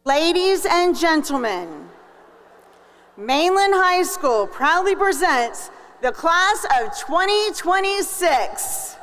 Ladies and gentlemen, Mainland High School proudly presents the class of 2026.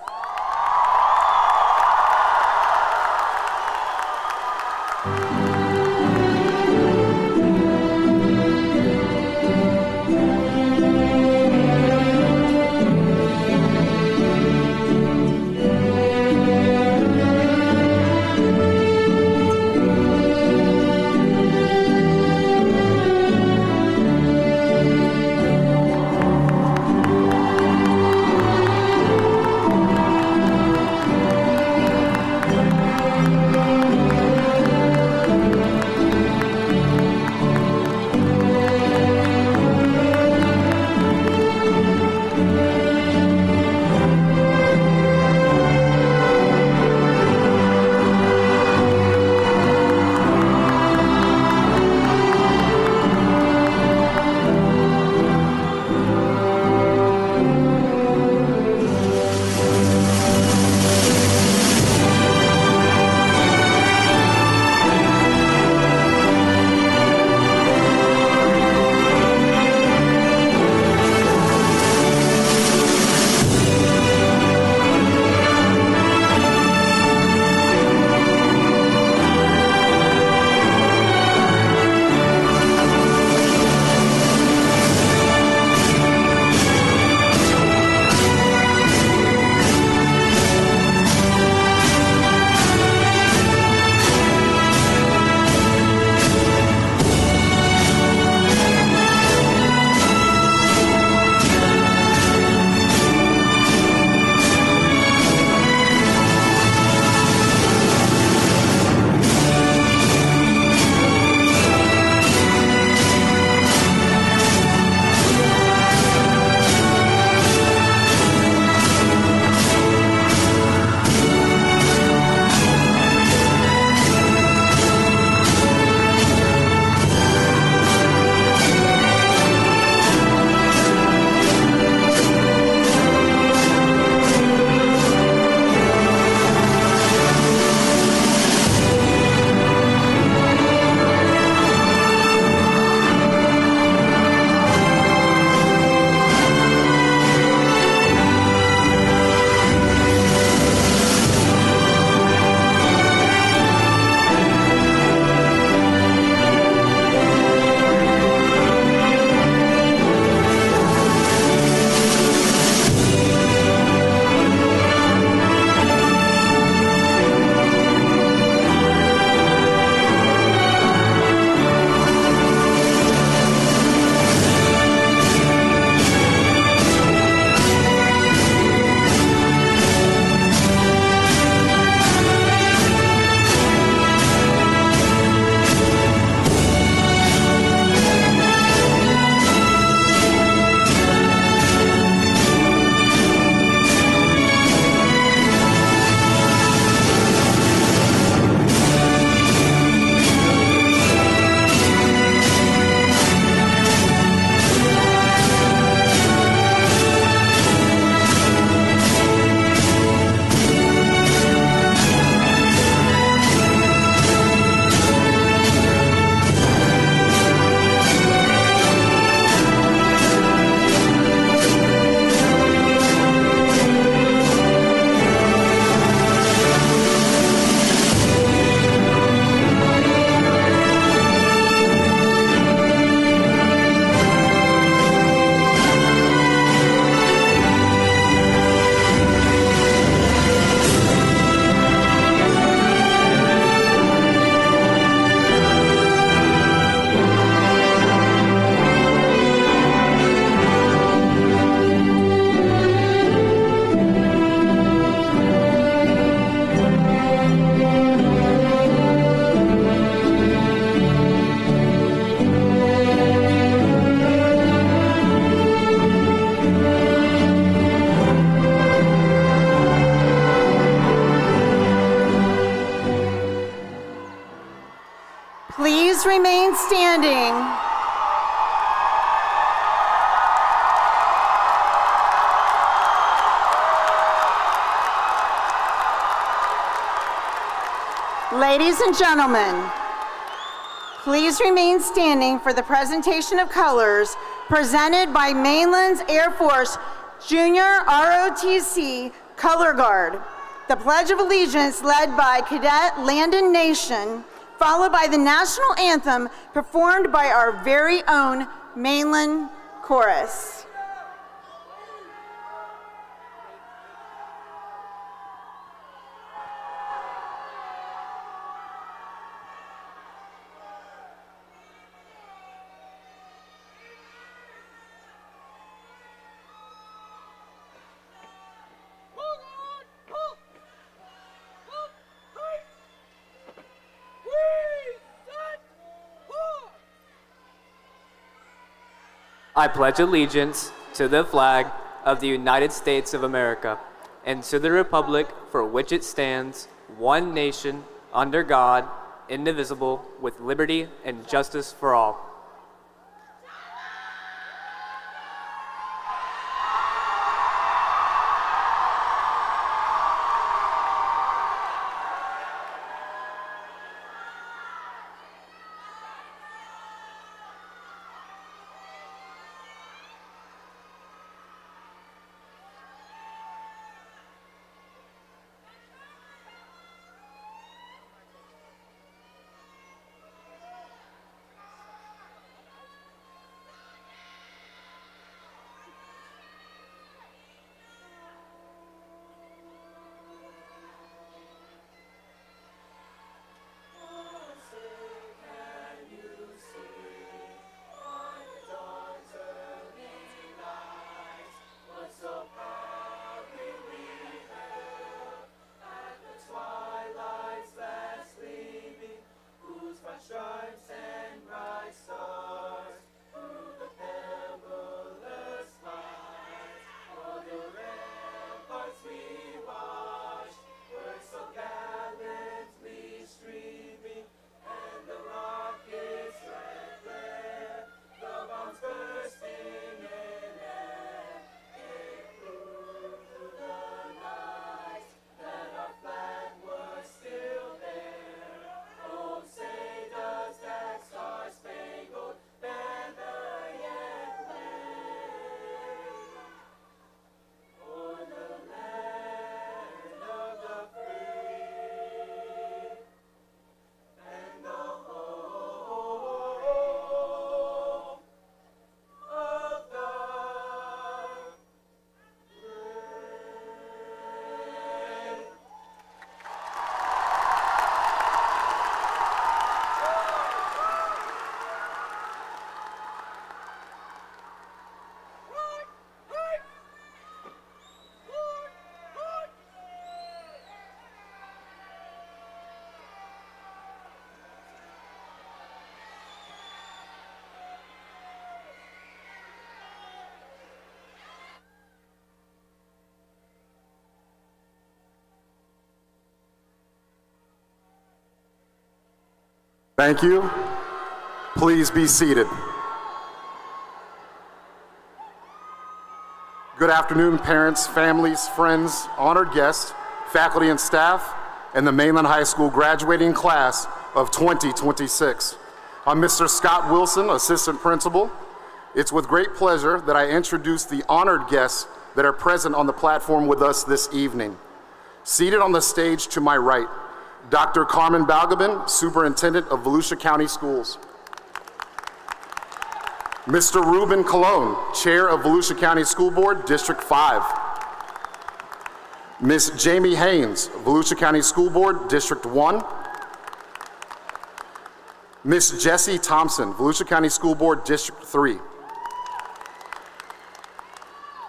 Please remain standing. Ladies and gentlemen, Please remain standing for the presentation of colors presented by Mainland's Air Force Junior ROTC Color Guard. The Pledge of Allegiance led by Cadet Landon Nation, followed by the national anthem performed by our very own Mainland Chorus. I pledge allegiance to the flag of the United States of America and to the republic for which it stands, one nation, under God, indivisible, with liberty and justice for all. Thank you. Please be seated. Good afternoon, parents, families, friends, honored guests, faculty and staff, and the Mainland High School graduating class of 2026. I'm Mr. Scott Wilson, Assistant Principal. It's with great pleasure that I introduce the honored guests that are present on the platform with us this evening. Seated on the stage to my right, Dr. Carmen Balgobin, Superintendent of Volusia County Schools. Mr. Ruben Colon, Chair of Volusia County School Board, District 5. Ms. Jamie Haynes, Volusia County School Board, District 1. Ms. Jessie Thompson, Volusia County School Board, District 3.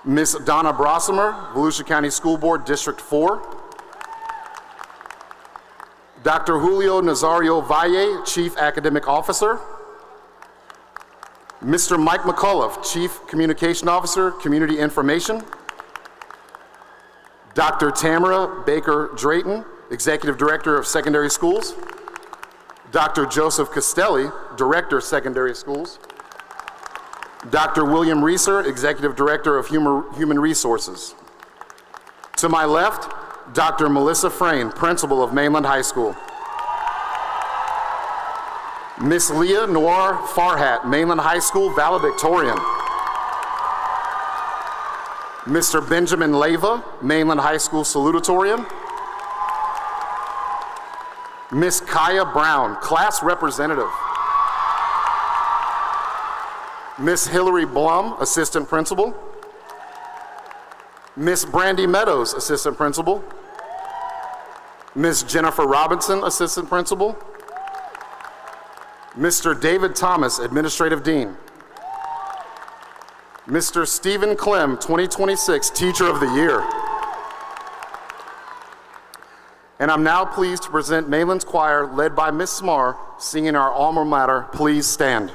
Ms. Donna Brossamer, Volusia County School Board, District 4. Dr. Julio Nazario Valle, Chief Academic Officer. Mr. Mike McCullough, Chief Communication Officer, Community Information. Dr. Tamara Baker Drayton, Executive Director of Secondary Schools. Dr. Joseph Castelli, Director of Secondary Schools. Dr. William Reeser, Executive Director of Human Resources. To my left, Dr. Melissa Frayne, Principal of Mainland High School. Miss Leah Noir Farhat, Mainland High School valedictorian. Mr. Benjamin Leyva, Mainland High School salutatorian. Miss Kaya Brown, class representative. Miss Hillary Blum, assistant principal. Miss Brandy Meadows, assistant principal. Miss Jennifer Robinson, assistant principal. Mr. David Thomas, administrative dean. Mr. Stephen Clem, 2026 Teacher of the Year. And I'm now pleased to present Mainland's choir, led by Miss Smar, singing our alma mater, Please Stand.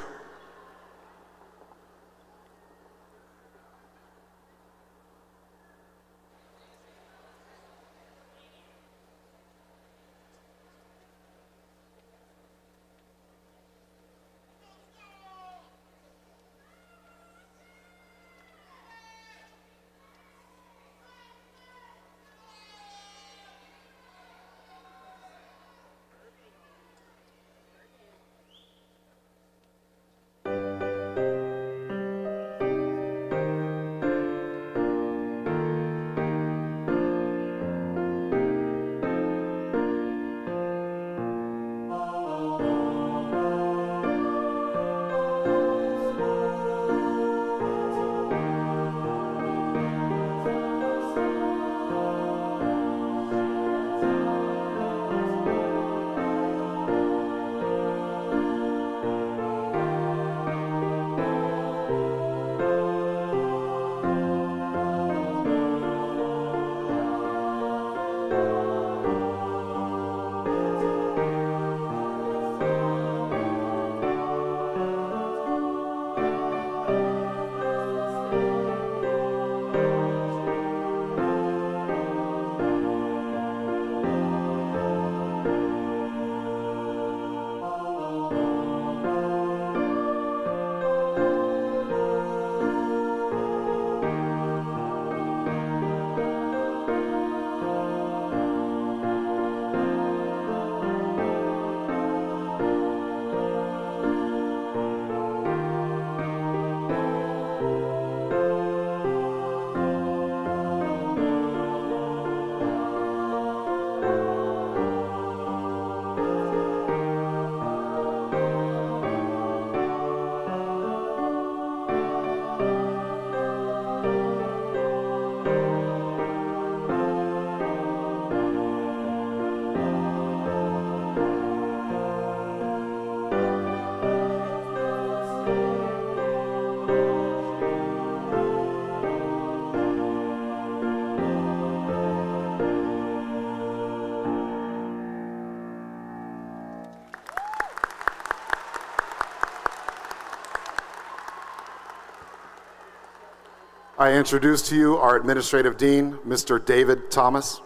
I introduce to you our Administrative Dean, Mr. David Thomas.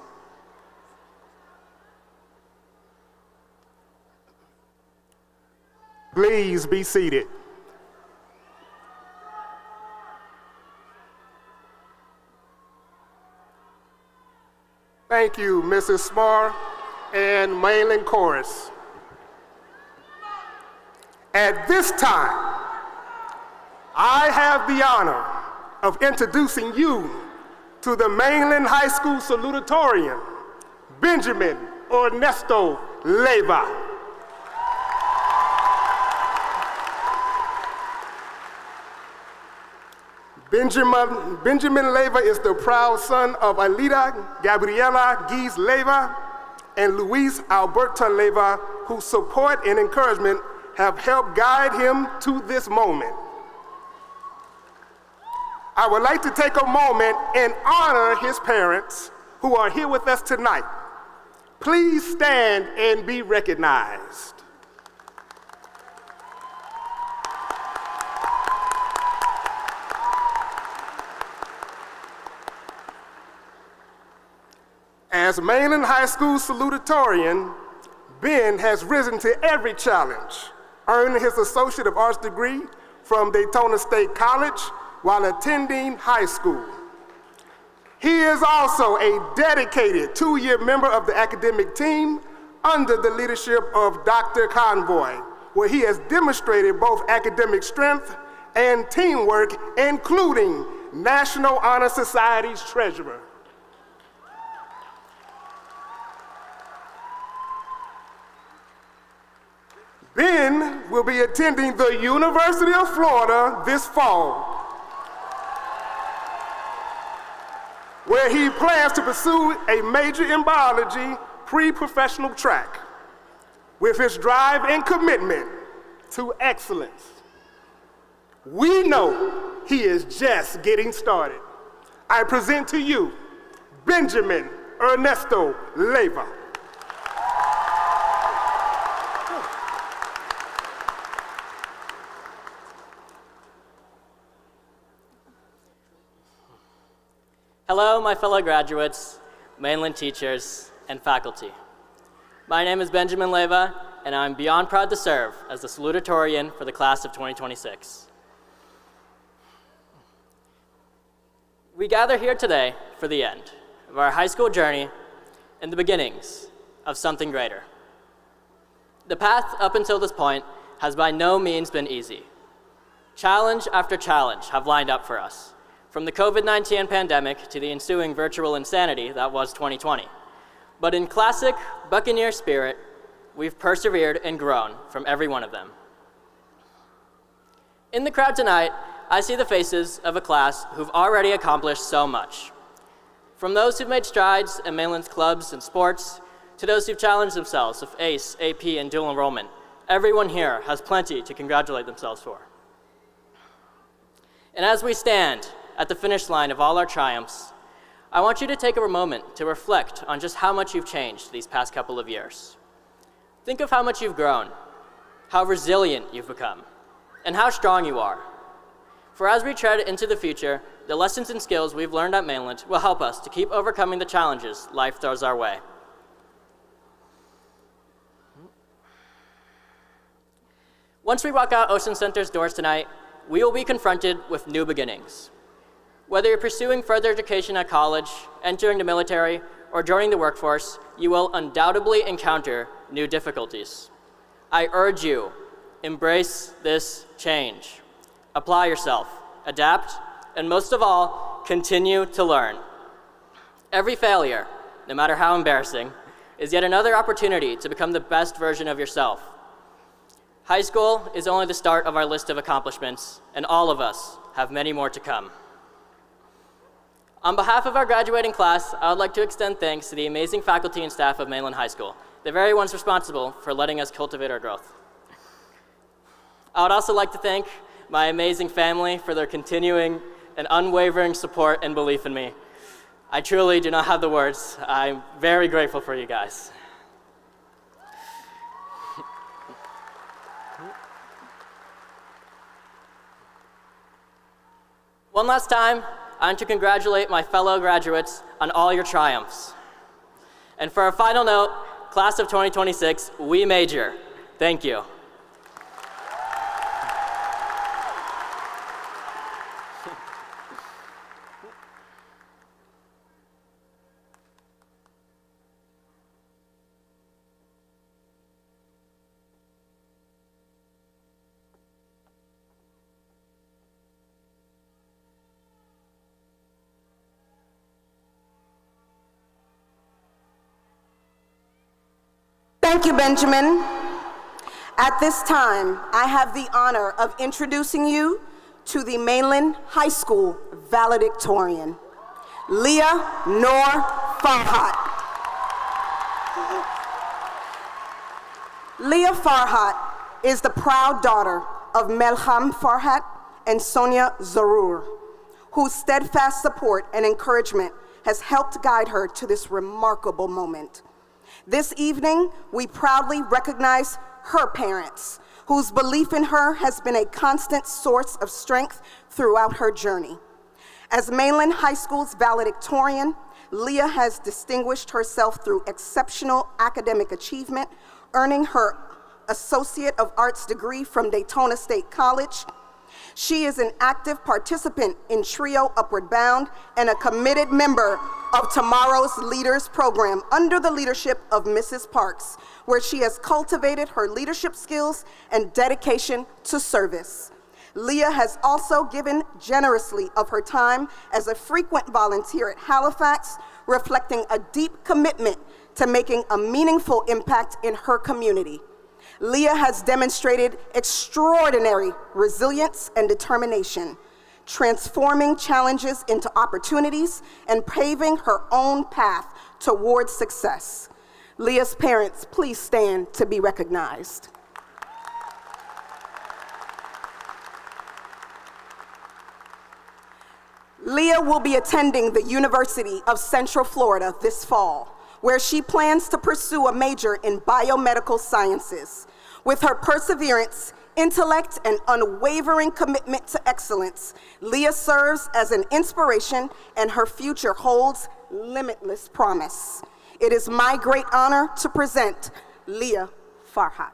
Please be seated. Thank you, Mrs. Smar and Mainland Chorus. At this time, I have the honor of introducing you to the Mainland High School salutatorian, Benjamin Ernesto Leyva. Benjamin Leyva is the proud son of Alida Gabriela Gies Leyva and Luis Alberta Leyva, whose support and encouragement have helped guide him to this moment. I would like to take a moment and honor his parents who are here with us tonight. Please stand and be recognized. As Mainland High School salutatorian, Ben has risen to every challenge, earning his Associate of Arts degree from Daytona State College while attending high school. He is also a dedicated 2-year member of the academic team under the leadership of Dr. Convoy, where he has demonstrated both academic strength and teamwork, including National Honor Society's treasurer. Ben will be attending the University of Florida this fall, where he plans to pursue a major in biology pre-professional track. With his drive and commitment to excellence, we know he is just getting started. I present to you Benjamin Ernesto Leyva. Hello, my fellow graduates, Mainland teachers, and faculty. My name is Benjamin Leyva, and I'm beyond proud to serve as the salutatorian for the class of 2026. We gather here today for the end of our high school journey and the beginnings of something greater. The path up until this point has by no means been easy. Challenge after challenge have lined up for us, from the COVID-19 pandemic to the ensuing virtual insanity that was 2020. But in classic Buccaneer spirit, we've persevered and grown from every one of them. In the crowd tonight, I see the faces of a class who've already accomplished so much. From those who've made strides in Mainland's clubs and sports, to those who've challenged themselves with ACE, AP, and dual enrollment, everyone here has plenty to congratulate themselves for. And as we stand at the finish line of all our triumphs, I want you to take a moment to reflect on just how much you've changed these past couple of years. Think of how much you've grown, how resilient you've become, and how strong you are. For as we tread into the future, the lessons and skills we've learned at Mainland will help us to keep overcoming the challenges life throws our way. Once we walk out Ocean Center's doors tonight, we will be confronted with new beginnings. Whether you're pursuing further education at college, entering the military, or joining the workforce, you will undoubtedly encounter new difficulties. I urge you, embrace this change. Apply yourself, adapt, and most of all, continue to learn. Every failure, no matter how embarrassing, is yet another opportunity to become the best version of yourself. High school is only the start of our list of accomplishments, and all of us have many more to come. On behalf of our graduating class, I would like to extend thanks to the amazing faculty and staff of Mainland High School, the very ones responsible for letting us cultivate our growth. I would also like to thank my amazing family for their continuing and unwavering support and belief in me. I truly do not have the words. I'm very grateful for you guys. One last time, I want to congratulate my fellow graduates on all your triumphs. And for our final note, class of 2026, we major. Thank you. Thank you, Benjamin. At this time, I have the honor of introducing you to the Mainland High School valedictorian, Leah Noor Farhat. Leah Farhat is the proud daughter of Melham Farhat and Sonia Zarur, whose steadfast support and encouragement has helped guide her to this remarkable moment. This evening, we proudly recognize her parents, whose belief in her has been a constant source of strength throughout her journey. As Mainland High School's valedictorian, Leah has distinguished herself through exceptional academic achievement, earning her Associate of Arts degree from Daytona State College, She is an active participant in Trio Upward Bound and a committed member of Tomorrow's Leaders program under the leadership of Mrs. Parks, where she has cultivated her leadership skills and dedication to service. Leah has also given generously of her time as a frequent volunteer at Halifax, reflecting a deep commitment to making a meaningful impact in her community. Leah has demonstrated extraordinary resilience and determination, transforming challenges into opportunities and paving her own path towards success. Leah's parents, please stand to be recognized. Leah will be attending the University of Central Florida this fall, where she plans to pursue a major in biomedical sciences. With her perseverance, intellect, and unwavering commitment to excellence, Leah serves as an inspiration, and her future holds limitless promise. It is my great honor to present Leah Farhat.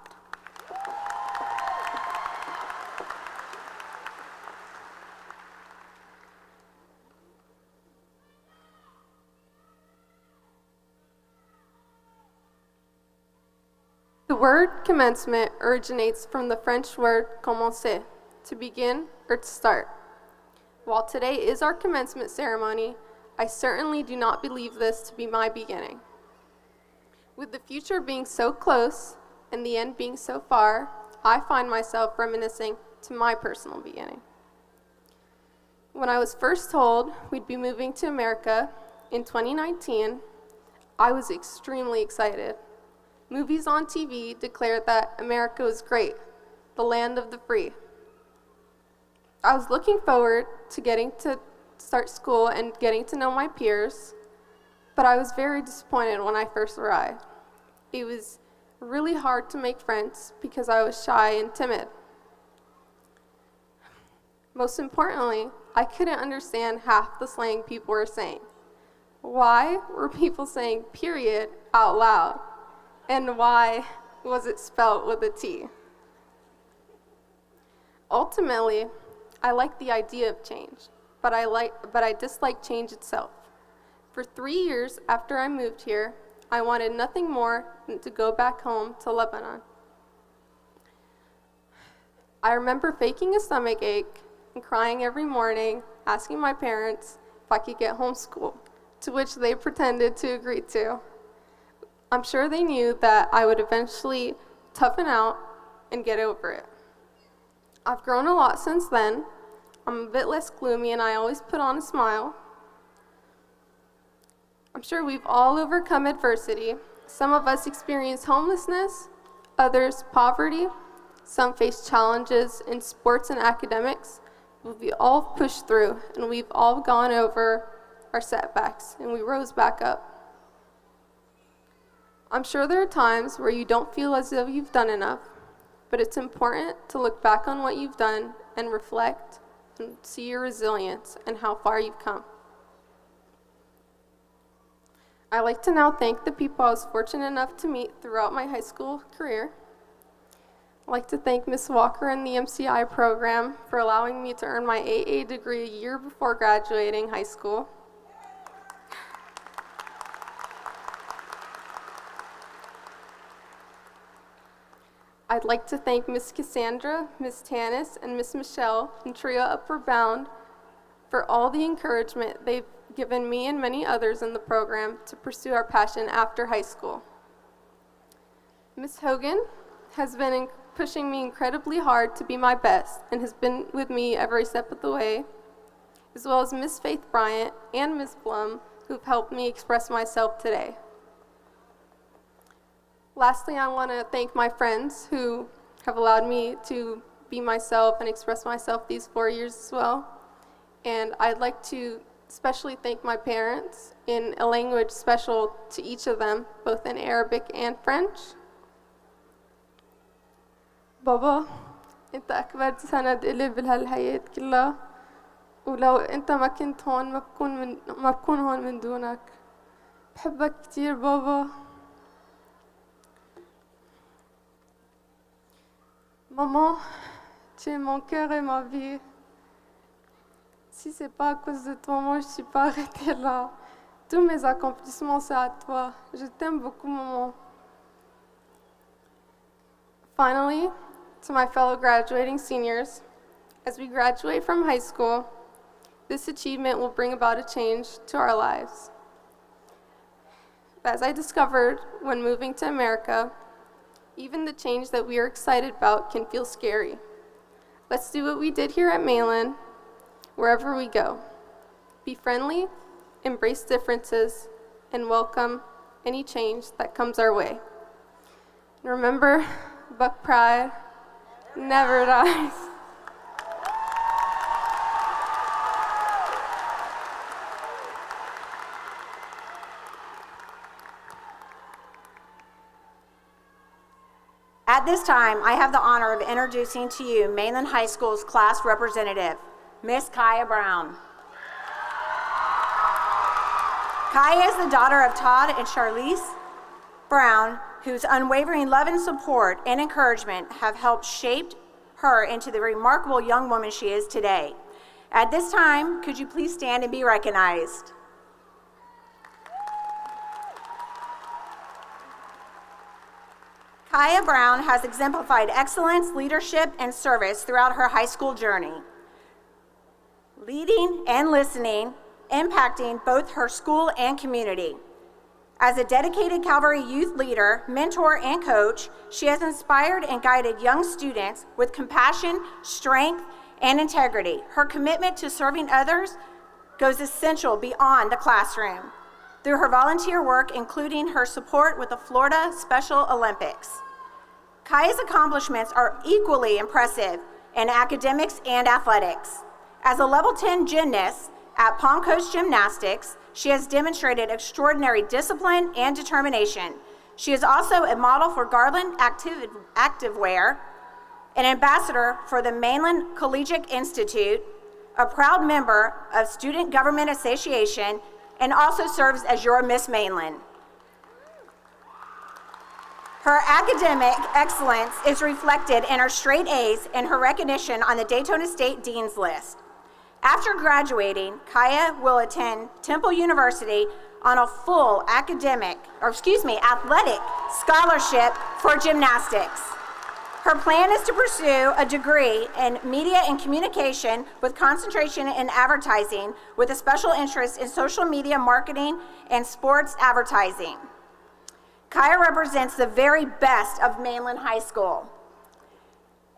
The word commencement originates from the French word commencer, to begin or to start. While today is our commencement ceremony, I certainly do not believe this to be my beginning. With the future being so close and the end being so far, I find myself reminiscing to my personal beginning. When I was first told we'd be moving to America in 2019, I was extremely excited. Movies on TV declared that America was great, the land of the free. I was looking forward to getting to start school and getting to know my peers, but I was very disappointed when I first arrived. It was really hard to make friends because I was shy and timid. Most importantly, I couldn't understand half the slang people were saying. Why were people saying period out loud? And why was it spelled with a T? Ultimately, I like the idea of change, but I dislike change itself. For 3 years after I moved here, I wanted nothing more than to go back home to Lebanon. I remember faking a stomach ache and crying every morning, asking my parents if I could get homeschooled, to which they pretended to agree to. I'm sure they knew that I would eventually toughen out and get over it. I've grown a lot since then. I'm a bit less gloomy and I always put on a smile. I'm sure we've all overcome adversity. Some of us experience homelessness, others poverty, some face challenges in sports and academics, but we all pushed through and we've all gone over our setbacks and we rose back up. I'm sure there are times where you don't feel as though you've done enough, but it's important to look back on what you've done and reflect and see your resilience and how far you've come. I'd like to now thank the people I was fortunate enough to meet throughout my high school career. I'd like to thank Ms. Walker and the MCI program for allowing me to earn my AA degree a year before graduating high school. I'd like to thank Ms. Cassandra, Ms. Tanis, and Ms. Michelle from Trio Upward Bound for all the encouragement they've given me and many others in the program to pursue our passion after high school. Ms. Hogan has been pushing me incredibly hard to be my best and has been with me every step of the way, as well as Ms. Faith Bryant and Ms. Blum, who've helped me express myself today. Lastly, I want to thank my friends who have allowed me to be myself and express myself these 4 years as well. And I'd like to especially thank my parents in a language special to each of them, both in Arabic and French. بابا انت اكبر سند إلي بهالحياة كلها ولو انت ما كنت هون ما بكون هون من دونك بحبك كتير بابا. Maman, Tu es mon cœur et ma vie. Si c'est pas à cause de toi, moi je suis pas arrêtée là. Tous mes accomplissements, c'est à toi. Je t'aime beaucoup, maman. Finally, to my fellow graduating seniors, as we graduate from high school, this achievement will bring about a change to our lives. As I discovered when moving to America, even the change that we are excited about can feel scary. Let's do what we did here at Mainland, wherever we go. Be friendly, embrace differences, and welcome any change that comes our way. And remember, Buck pride never dies. At this time, I have the honor of introducing to you Mainland High School's class representative, Miss Kaya Brown. Kaya is the daughter of Todd and Charlize Brown, whose unwavering love and support and encouragement have helped shape her into the remarkable young woman she is today. At this time, could you please stand and be recognized? Kaya Brown has exemplified excellence, leadership, and service throughout her high school journey, leading and listening, impacting both her school and community. As a dedicated Calvary youth leader, mentor, and coach, she has inspired and guided young students with compassion, strength, and integrity. Her commitment to serving others goes essential beyond the classroom through her volunteer work, including her support with the Florida Special Olympics. Kaya's accomplishments are equally impressive in academics and athletics. As a level 10 gymnast at Palm Coast Gymnastics, she has demonstrated extraordinary discipline and determination. She is also a model for Garland Activewear, an ambassador for the Mainland Collegiate Institute, a proud member of Student Government Association, and also serves as your Miss Mainland. Her academic excellence is reflected in her straight A's and her recognition on the Daytona State Dean's List. After graduating, Kaya will attend Temple University on a full athletic scholarship for gymnastics. Her plan is to pursue a degree in media and communication with concentration in advertising with a special interest in social media marketing and sports advertising. Kaya represents the very best of Mainland High School.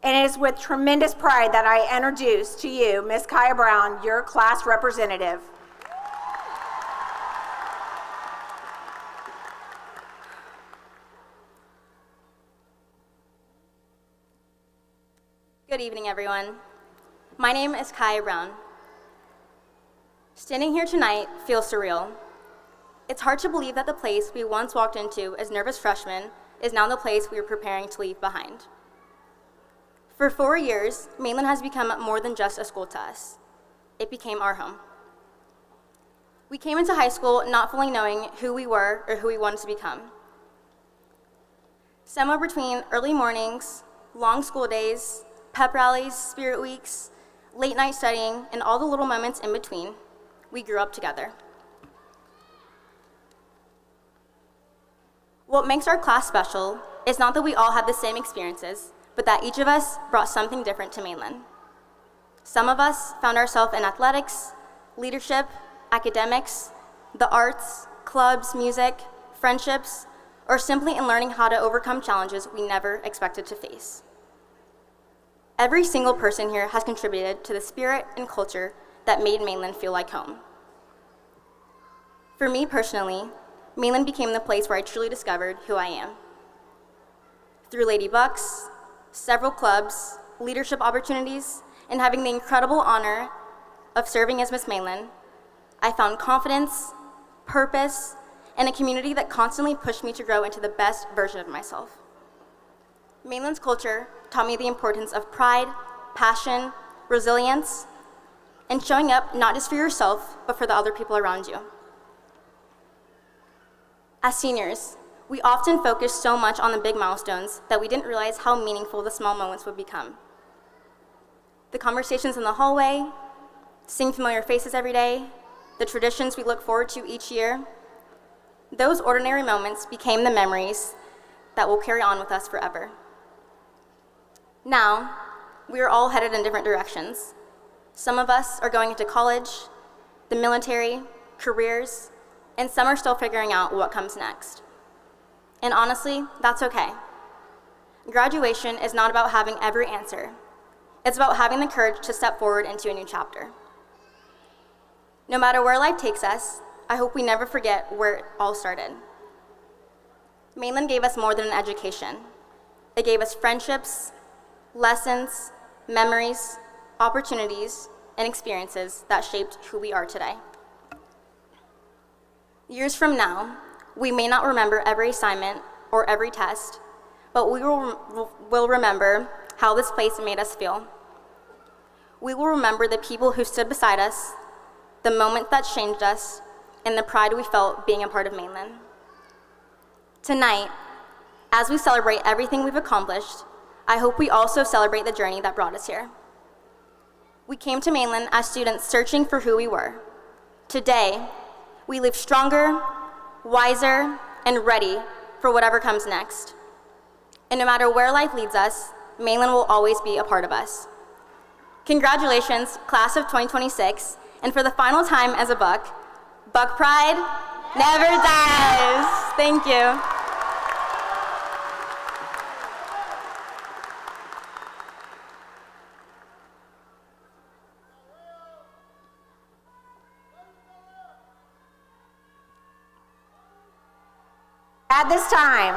And it is with tremendous pride that I introduce to you Miss Kaya Brown, your class representative. Good evening, everyone. My name is Kaya Brown. Standing here tonight feels surreal. It's hard to believe that the place we once walked into as nervous freshmen is now the place we are preparing to leave behind. For 4 years, Mainland has become more than just a school to us. It became our home. We came into high school not fully knowing who we were or who we wanted to become. Somewhere between early mornings, long school days, pep rallies, spirit weeks, late night studying, and all the little moments in between, we grew up together. What makes our class special is not that we all had the same experiences, but that each of us brought something different to Mainland. Some of us found ourselves in athletics, leadership, academics, the arts, clubs, music, friendships, or simply in learning how to overcome challenges we never expected to face. Every single person here has contributed to the spirit and culture that made Mainland feel like home. For me personally, Mainland became the place where I truly discovered who I am. Through Lady Bucks, several clubs, leadership opportunities, and having the incredible honor of serving as Miss Mainland, I found confidence, purpose, and a community that constantly pushed me to grow into the best version of myself. Mainland's culture taught me the importance of pride, passion, resilience, and showing up not just for yourself, but for the other people around you. As seniors, we often focus so much on the big milestones that we didn't realize how meaningful the small moments would become. The conversations in the hallway, seeing familiar faces every day, the traditions we look forward to each year, those ordinary moments became the memories that will carry on with us forever. Now, we are all headed in different directions. Some of us are going into college, the military, careers, and some are still figuring out what comes next. And honestly, that's okay. Graduation is not about having every answer. It's about having the courage to step forward into a new chapter. No matter where life takes us, I hope we never forget where it all started. Mainland gave us more than an education. It gave us friendships, lessons, memories, opportunities, and experiences that shaped who we are today. Years from now, we may not remember every assignment or every test, but we will remember how this place made us feel. We will remember the people who stood beside us, the moments that changed us, and the pride we felt being a part of Mainland. Tonight, as we celebrate everything we've accomplished, I hope we also celebrate the journey that brought us here. We came to Mainland as students searching for who we were. Today, we live stronger, wiser, and ready for whatever comes next. And no matter where life leads us, Mainland will always be a part of us. Congratulations, class of 2026, and for the final time as a Buck, Buck Pride never dies. Thank you. At this time,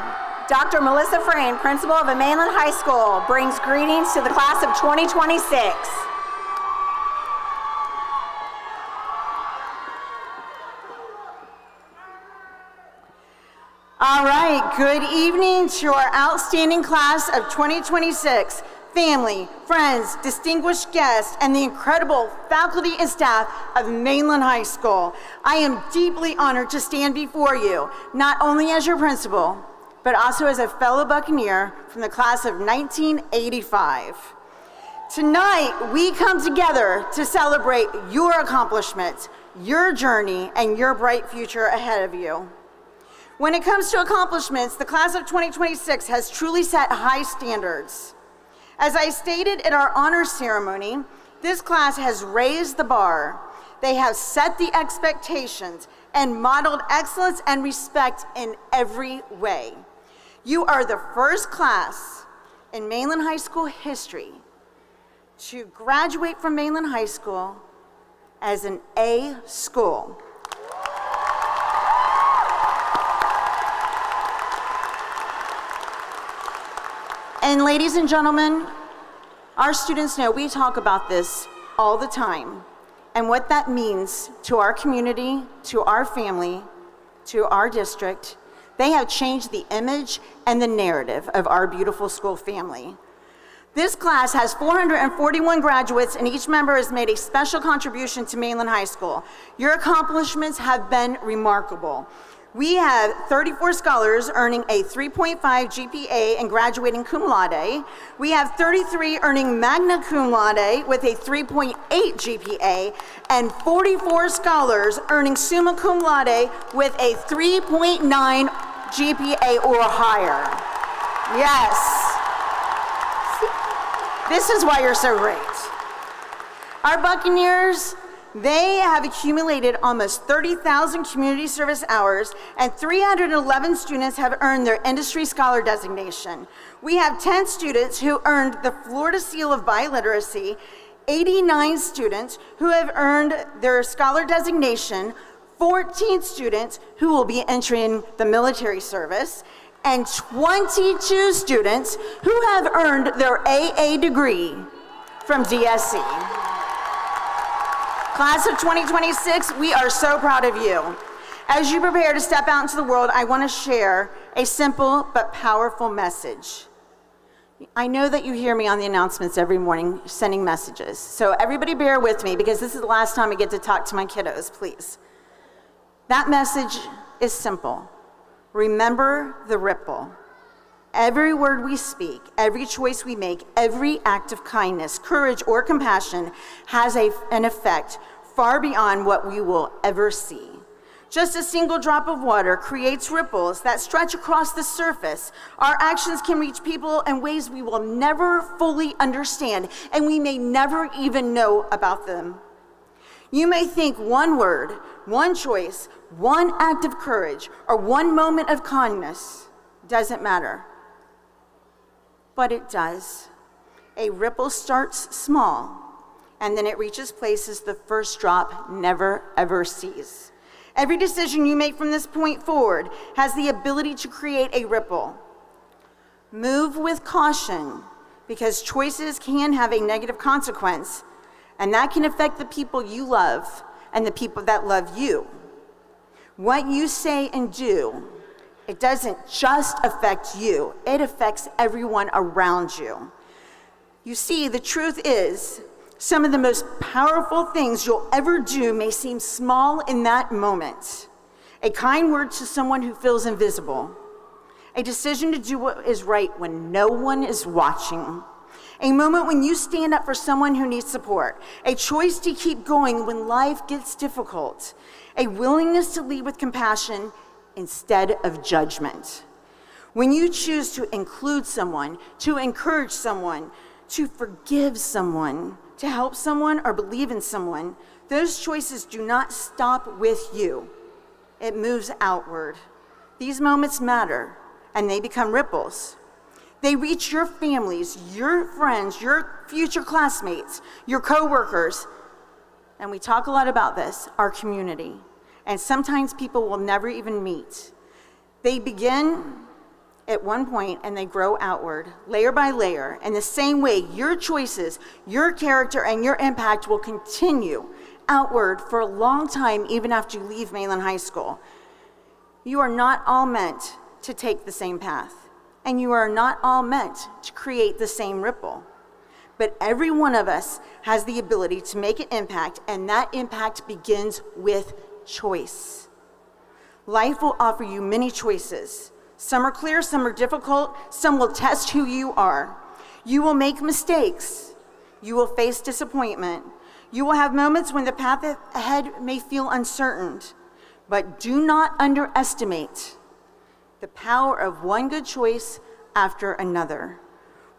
Dr. Melissa Frayne, principal of a Mainland High School, brings greetings to the class of 2026. All right, good evening to our outstanding class of 2026, family, friends, distinguished guests, and the incredible faculty and staff of Mainland High School. I am deeply honored to stand before you, not only as your principal, but also as a fellow Buccaneer from the class of 1985. Tonight, we come together to celebrate your accomplishments, your journey, and your bright future ahead of you. When it comes to accomplishments, the class of 2026 has truly set high standards. As I stated in our honors ceremony, this class has raised the bar. They have set the expectations and modeled excellence and respect in every way. You are the first class in Mainland High School history to graduate from Mainland High School as an A school. And ladies and gentlemen, our students know we talk about this all the time and what that means to our community, to our family, to our district. They have changed the image and the narrative of our beautiful school family. This class has 441 graduates, and each member has made a special contribution to Mainland High School. Your accomplishments have been remarkable. We have 34 scholars earning a 3.5 GPA and graduating cum laude. We have 33 earning magna cum laude with a 3.8 GPA, and 44 scholars earning summa cum laude with a 3.9 GPA or higher. Yes. This is why you're so great. Our Buccaneers, they have accumulated almost 30,000 community service hours, and 311 students have earned their industry scholar designation. We have 10 students who earned the Florida Seal of Biliteracy, 89 students who have earned their scholar designation, 14 students who will be entering the military service, and 22 students who have earned their AA degree from DSC. Class of 2026, we are so proud of you. As you prepare to step out into the world, I want to share a simple but powerful message. I know that you hear me on the announcements every morning sending messages, so everybody bear with me because this is the last time I get to talk to my kiddos, please. That message is simple. Remember the ripple. Every word we speak, every choice we make, every act of kindness, courage, or compassion has an effect far beyond what we will ever see. Just a single drop of water creates ripples that stretch across the surface. Our actions can reach people in ways we will never fully understand, and we may never even know about them. You may think one word, one choice, one act of courage, or one moment of kindness doesn't matter. But it does. A ripple starts small, and then it reaches places the first drop never ever sees. Every decision you make from this point forward has the ability to create a ripple. Move with caution, because choices can have a negative consequence, and that can affect the people you love and the people that love you. What you say and do, it doesn't just affect you, it affects everyone around you. You see, the truth is, some of the most powerful things you'll ever do may seem small in that moment. A kind word to someone who feels invisible. A decision to do what is right when no one is watching. A moment when you stand up for someone who needs support. A choice to keep going when life gets difficult. A willingness to lead with compassion instead of judgment. When you choose to include someone, to encourage someone, to forgive someone, to help someone, or believe in someone, those choices do not stop with you. It moves outward. These moments matter, and they become ripples. They reach your families, your friends, your future classmates, your coworkers, and we talk a lot about this, our community. And sometimes people will never even meet. They begin at one point and they grow outward, layer by layer. In the same way, your choices, your character, and your impact will continue outward for a long time, even after you leave Mainland High School. You are not all meant to take the same path, and you are not all meant to create the same ripple. But every one of us has the ability to make an impact, and that impact begins with choice. Life will offer you many choices. Some are clear, some are difficult, some will test who you are. You will make mistakes. You will face disappointment. You will have moments when the path ahead may feel uncertain. But do not underestimate the power of one good choice after another.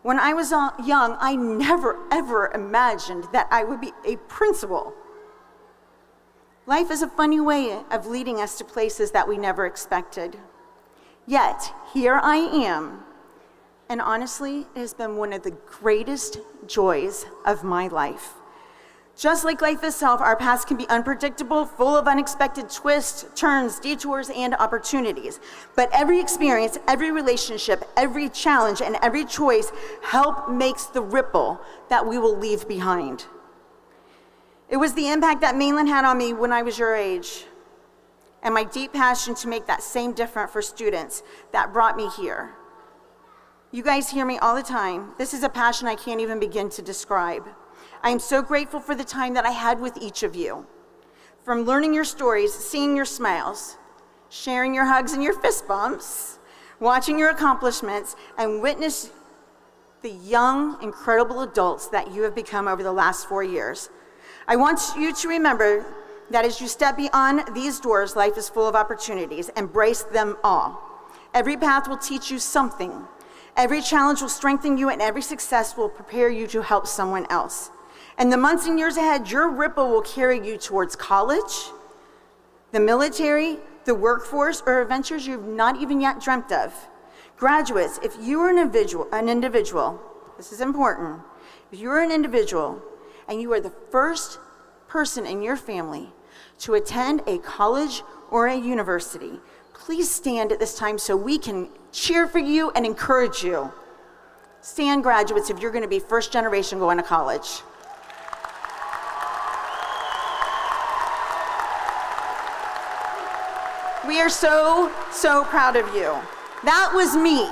When I was young, I never ever imagined that I would be a principal. Life is a funny way of leading us to places that we never expected. Yet, here I am, and honestly, it has been one of the greatest joys of my life. Just like life itself, our paths can be unpredictable, full of unexpected twists, turns, detours, and opportunities. But every experience, every relationship, every challenge, and every choice help makes the ripple that we will leave behind. It was the impact that Mainland had on me when I was your age, and my deep passion to make that same difference for students that brought me here. You guys hear me all the time. This is a passion I can't even begin to describe. I am so grateful for the time that I had with each of you. From learning your stories, seeing your smiles, sharing your hugs and your fist bumps, watching your accomplishments, and witness the young, incredible adults that you have become over the last 4 years. I want you to remember that as you step beyond these doors, life is full of opportunities. Embrace them all. Every path will teach you something. Every challenge will strengthen you, and every success will prepare you to help someone else. In the months and years ahead, your ripple will carry you towards college, the military, the workforce, or adventures you've not even yet dreamt of. Graduates, if you are an individual, this is important, if you are an individual and you are the first person in your family to attend a college or a university, please stand at this time so we can cheer for you and encourage you. Stand, graduates, if you're going to be first generation going to college. We are so, so proud of you. That was me.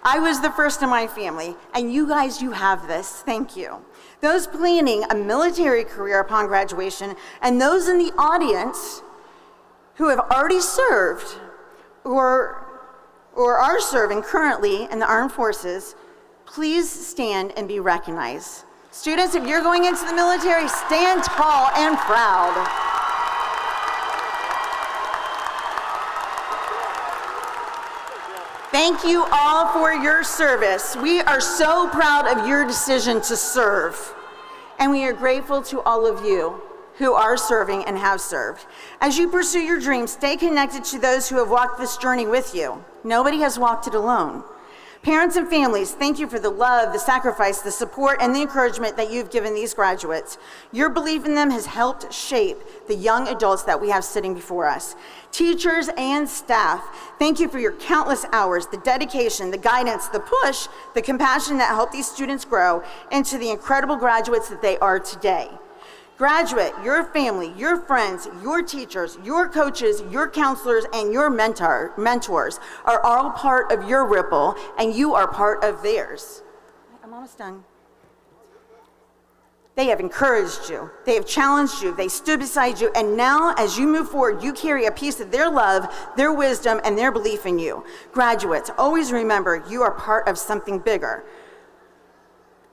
I was the first in my family, and you guys, you have this. Thank you. Those planning a military career upon graduation, and those in the audience who have already served or or are serving currently in the armed forces, please stand and be recognized. Students, if you're going into the military, stand tall and proud. Thank you all for your service. We are so proud of your decision to serve, and we are grateful to all of you who are serving and have served. As you pursue your dreams, stay connected to those who have walked this journey with you. Nobody has walked it alone. Parents and families, thank you for the love, the sacrifice, the support, and the encouragement that you've given these graduates. Your belief in them has helped shape the young adults that we have sitting before us. Teachers and staff, thank you for your countless hours, the dedication, the guidance, the push, the compassion that helped these students grow into the incredible graduates that they are today. Graduate, your family, your friends, your teachers, your coaches, your counselors, and your mentors are all part of your ripple, and you are part of theirs. I'm almost done. They have encouraged you. They have challenged you. They stood beside you. And now, as you move forward, you carry a piece of their love, their wisdom, and their belief in you. Graduates, always remember you are part of something bigger.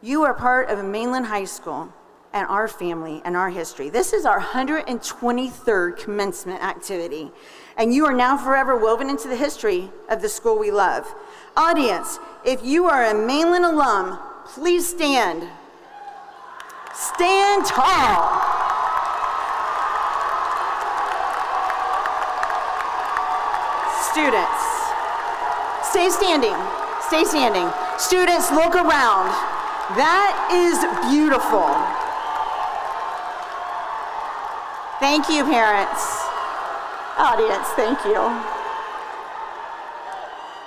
You are part of a Mainland High School and our family and our history. This is our 123rd commencement activity, and you are now forever woven into the history of the school we love. Audience, if you are a Mainland alum, please stand. Stand tall. Students, stay standing. Stay standing. Students, look around. That is beautiful. Thank you, parents. Audience, thank you.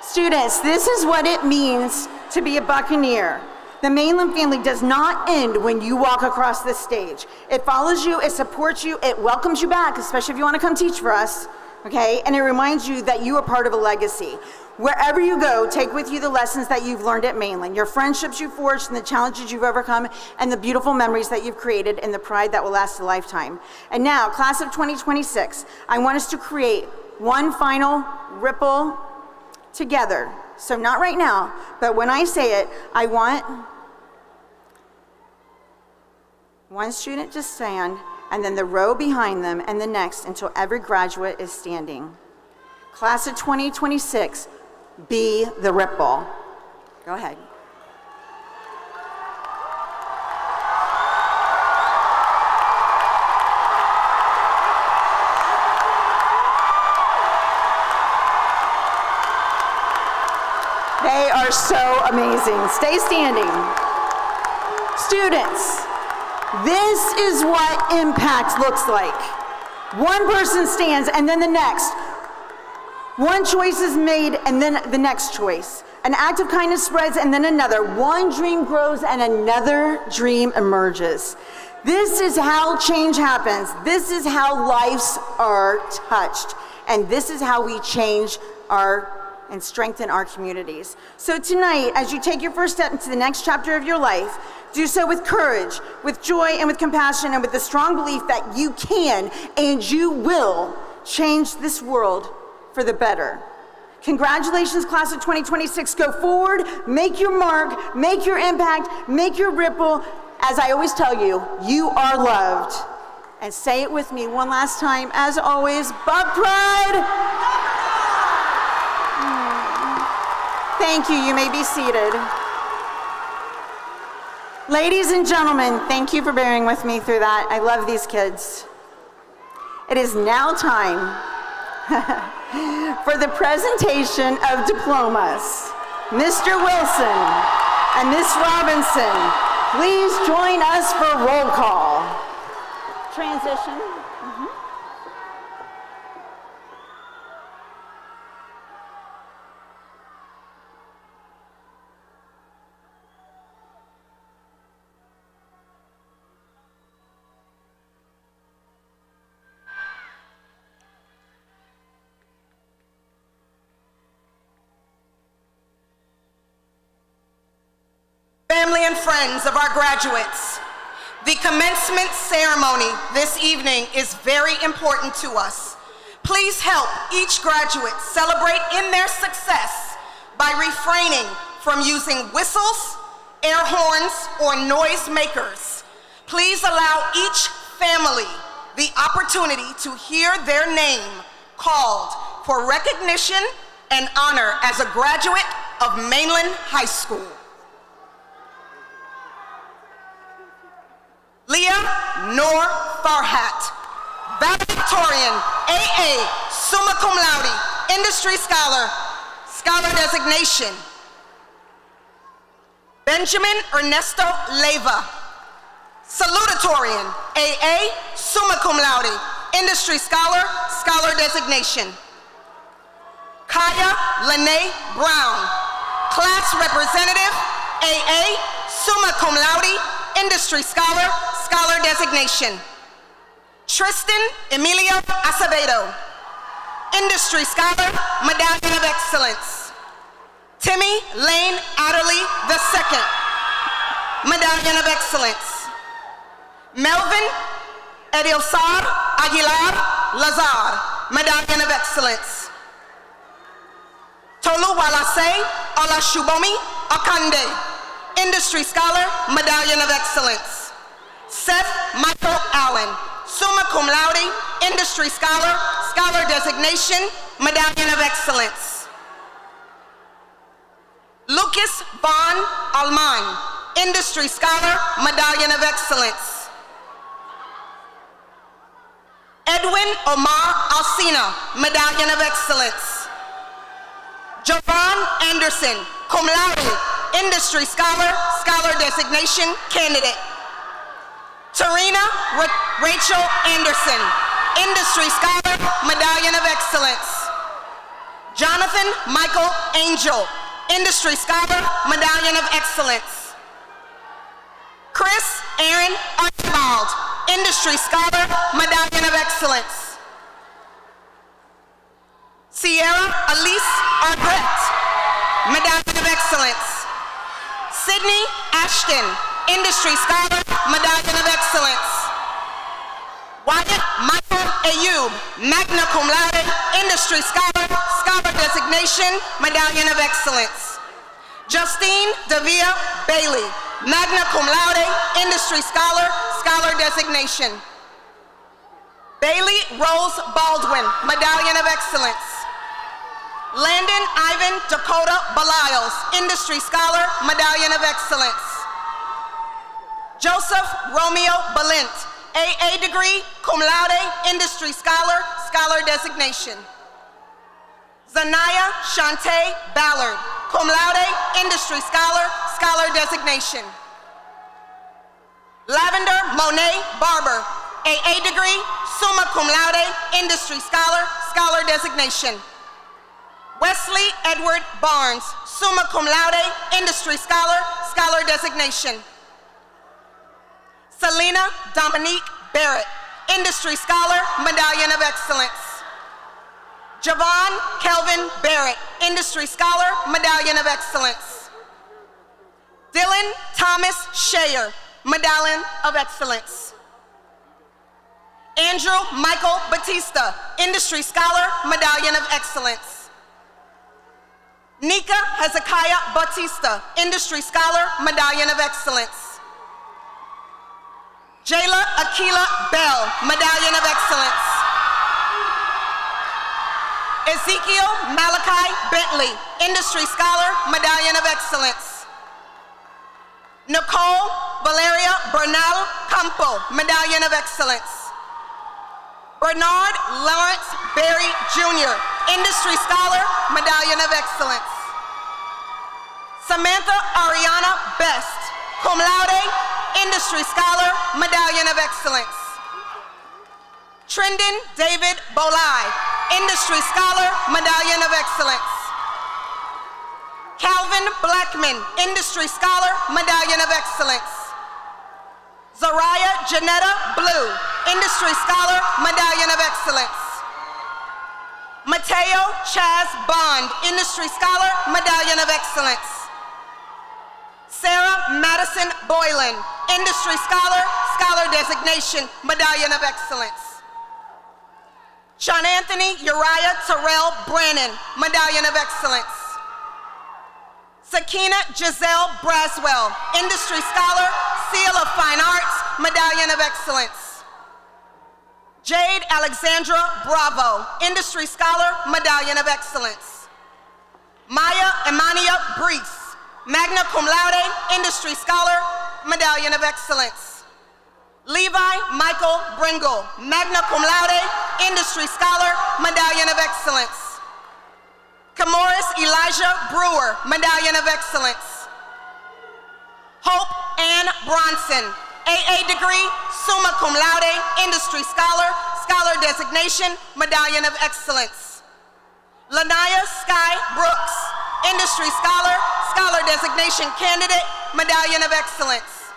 Students, this is what it means to be a Buccaneer. The Mainland family does not end when you walk across this stage. It follows you, it supports you, it welcomes you back, especially if you want to come teach for us, okay? And it reminds you that you are part of a legacy. Wherever you go, take with you the lessons that you've learned at Mainland, your friendships you forged and the challenges you've overcome, and the beautiful memories that you've created and the pride that will last a lifetime. And now, class of 2026, I want us to create one final ripple together. So not right now, but when I say it, I want one student to stand, and then the row behind them, and the next until every graduate is standing. Class of 2026, be the ripple. Go ahead. They are so amazing. Stay standing. Students, this is what impact looks like. One person stands and then the next. One choice is made and then the next choice. An act of kindness spreads and then another. One dream grows and another dream emerges. This is how change happens. This is how lives are touched. And this is how we change and strengthen our communities. So tonight, as you take your first step into the next chapter of your life, do so with courage, with joy, and with compassion, and with the strong belief that you can and you will change this world for the better. Congratulations, class of 2026. Go forward, make your mark, make your impact, make your ripple. As I always tell you, you are loved. And say it with me one last time. As always, Buck Pride. Thank you. You may be seated. Ladies and gentlemen, thank you for bearing with me through that. I love these kids. It is now time for the presentation of diplomas. Mr. Wilson and Miss Robinson, please join us for roll call. Transition. Family and friends of our graduates, the commencement ceremony this evening is very important to us. Please help each graduate celebrate in their success by refraining from using whistles, air horns, or noise makers. Please allow each family the opportunity to hear their name called for recognition and honor as a graduate of Mainland High School. Leah Noor Farhat, valedictorian, AA, summa cum laude, industry scholar, scholar designation. Benjamin Ernesto Leyva, salutatorian, AA, summa cum laude, industry scholar, scholar designation. Kaya Lene Brown, class representative, AA, summa cum laude, industry scholar, scholar designation. Tristan Emilio Acevedo, industry scholar, medallion of excellence. Timmy Lane Adderley II, medallion of excellence. Melvin Edilsar Aguilar Lazar, medallion of excellence. Tolu Walase Olashubomi Akande, industry scholar, medallion of excellence. Seth Michael Allen, summa cum laude, industry scholar, scholar designation, medallion of excellence. Lucas Von Alman, industry scholar, medallion of excellence. Edwin Omar Alcina, medallion of excellence. Javon Anderson, cum laude, industry scholar, scholar designation, candidate. Tarina Rachel Anderson, industry scholar, medallion of excellence. Jonathan Michael Angel, industry scholar, medallion of excellence. Chris Aaron Archibald, industry scholar, medallion of excellence. Sierra Elise Arbret, medallion of excellence. Sydney Ashton, industry scholar, medallion of excellence. Wyatt Michael Ayub, magna cum laude, industry scholar, scholar designation, medallion of excellence. Justine Davia Bailey, magna cum laude, industry scholar, scholar designation. Bailey Rose Baldwin, medallion of excellence. Landon Ivan Dakota Belials, industry scholar, medallion of excellence. Joseph Romeo Balint, AA degree, cum laude, industry scholar, scholar designation. Zanaya Shantae Ballard, cum laude, industry scholar, scholar designation. Lavender Monet Barber, AA degree, summa cum laude, industry scholar, scholar designation. Wesley Edward Barnes, summa cum laude, industry scholar, scholar designation. Selena Dominique Barrett, industry scholar, medallion of excellence. Javon Kelvin Barrett, industry scholar, medallion of excellence. Dylan Thomas Shayer, medallion of excellence. Andrew Michael Batista, industry scholar, medallion of excellence. Nika Hezekiah Batista, industry scholar, medallion of excellence. Jayla Akila Bell, medallion of excellence. Ezekiel Malachi Bentley, industry scholar, medallion of excellence. Nicole Valeria Bernal Campo, medallion of excellence. Bernard Lawrence Berry Jr., industry scholar, medallion of excellence. Samantha Ariana Best, cum laude, industry scholar, medallion of excellence. Trendon David Bolai, industry scholar, medallion of excellence. Calvin Blackman, industry scholar, medallion of excellence. Zariah Janetta Blue, industry scholar, medallion of excellence. Mateo Chaz Bond, industry scholar, medallion of excellence. Sarah Madison Boylan, industry scholar, scholar designation, medallion of excellence. Sean Anthony Uriah Terrell Brannon, medallion of excellence. Sakina Giselle Braswell, Industry Scholar, Seal of Fine Arts, Medallion of Excellence. Jade Alexandra Bravo, Industry Scholar, Medallion of Excellence. Maya Emania Brees, Magna Cum Laude, Industry Scholar, Medallion of Excellence. Levi Michael Bringle, Magna Cum Laude, Industry Scholar, Medallion of Excellence. Camoris Elijah Brewer, Medallion of Excellence. Hope Ann Bronson, AA degree, Summa Cum Laude, Industry Scholar, Scholar Designation, Medallion of Excellence. Lanaya Sky Brooks, Industry Scholar, Scholar Designation Candidate, Medallion of Excellence.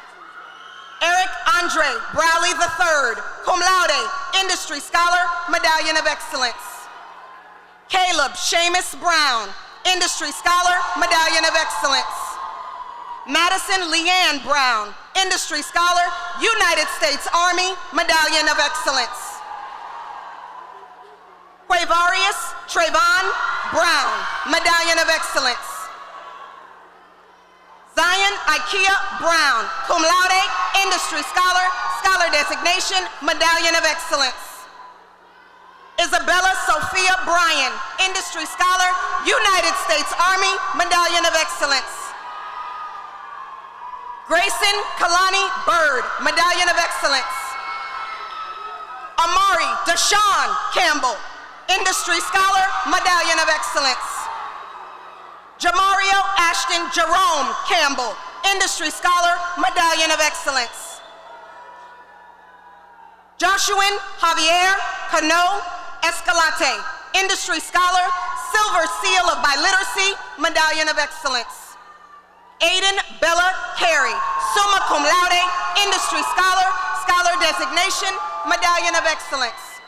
Eric Andre Browley III, Cum Laude, Industry Scholar, Medallion of Excellence. Caleb Seamus Brown, Industry Scholar, Medallion of Excellence. Madison Leanne Brown, Industry Scholar, United States Army, Medallion of Excellence. Quavarius Trayvon Brown, Medallion of Excellence. Zion Ikea Brown, Cum Laude, Industry Scholar, Scholar Designation, Medallion of Excellence. Isabella Sophia Bryan, Industry Scholar, United States Army, Medallion of Excellence. Grayson Kalani Bird, Medallion of Excellence. Amari Deshaun Campbell, Industry Scholar, Medallion of Excellence. Jamario Ashton Jerome Campbell, Industry Scholar, Medallion of Excellence. Joshuan Javier Cano Escalante, Industry Scholar, Silver Seal of Biliteracy, Medallion of Excellence. Aiden Bella Carey, Summa Cum Laude, Industry Scholar, Scholar Designation, Medallion of Excellence.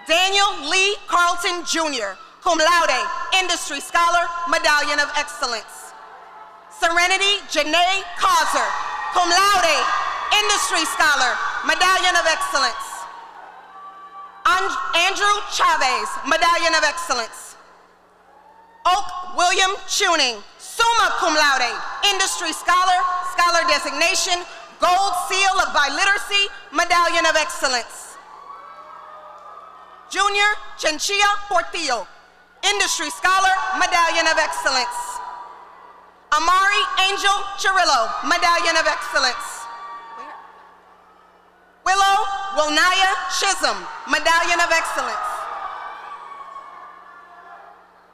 Daniel Lee Carlton Jr., Cum Laude, Industry Scholar, Medallion of Excellence. Serenity Janae Causer, Cum Laude, Industry Scholar, Medallion of Excellence. Andrew Chavez, Medallion of Excellence. Oak William Tuning, Summa Cum Laude, Industry Scholar, Scholar Designation, Gold Seal of Biliteracy, Medallion of Excellence. Junior Chinchilla Portillo, Industry Scholar, Medallion of Excellence. Amari Angel Chirillo, Medallion of Excellence. Willow Wilnaya Chisholm, Medallion of Excellence.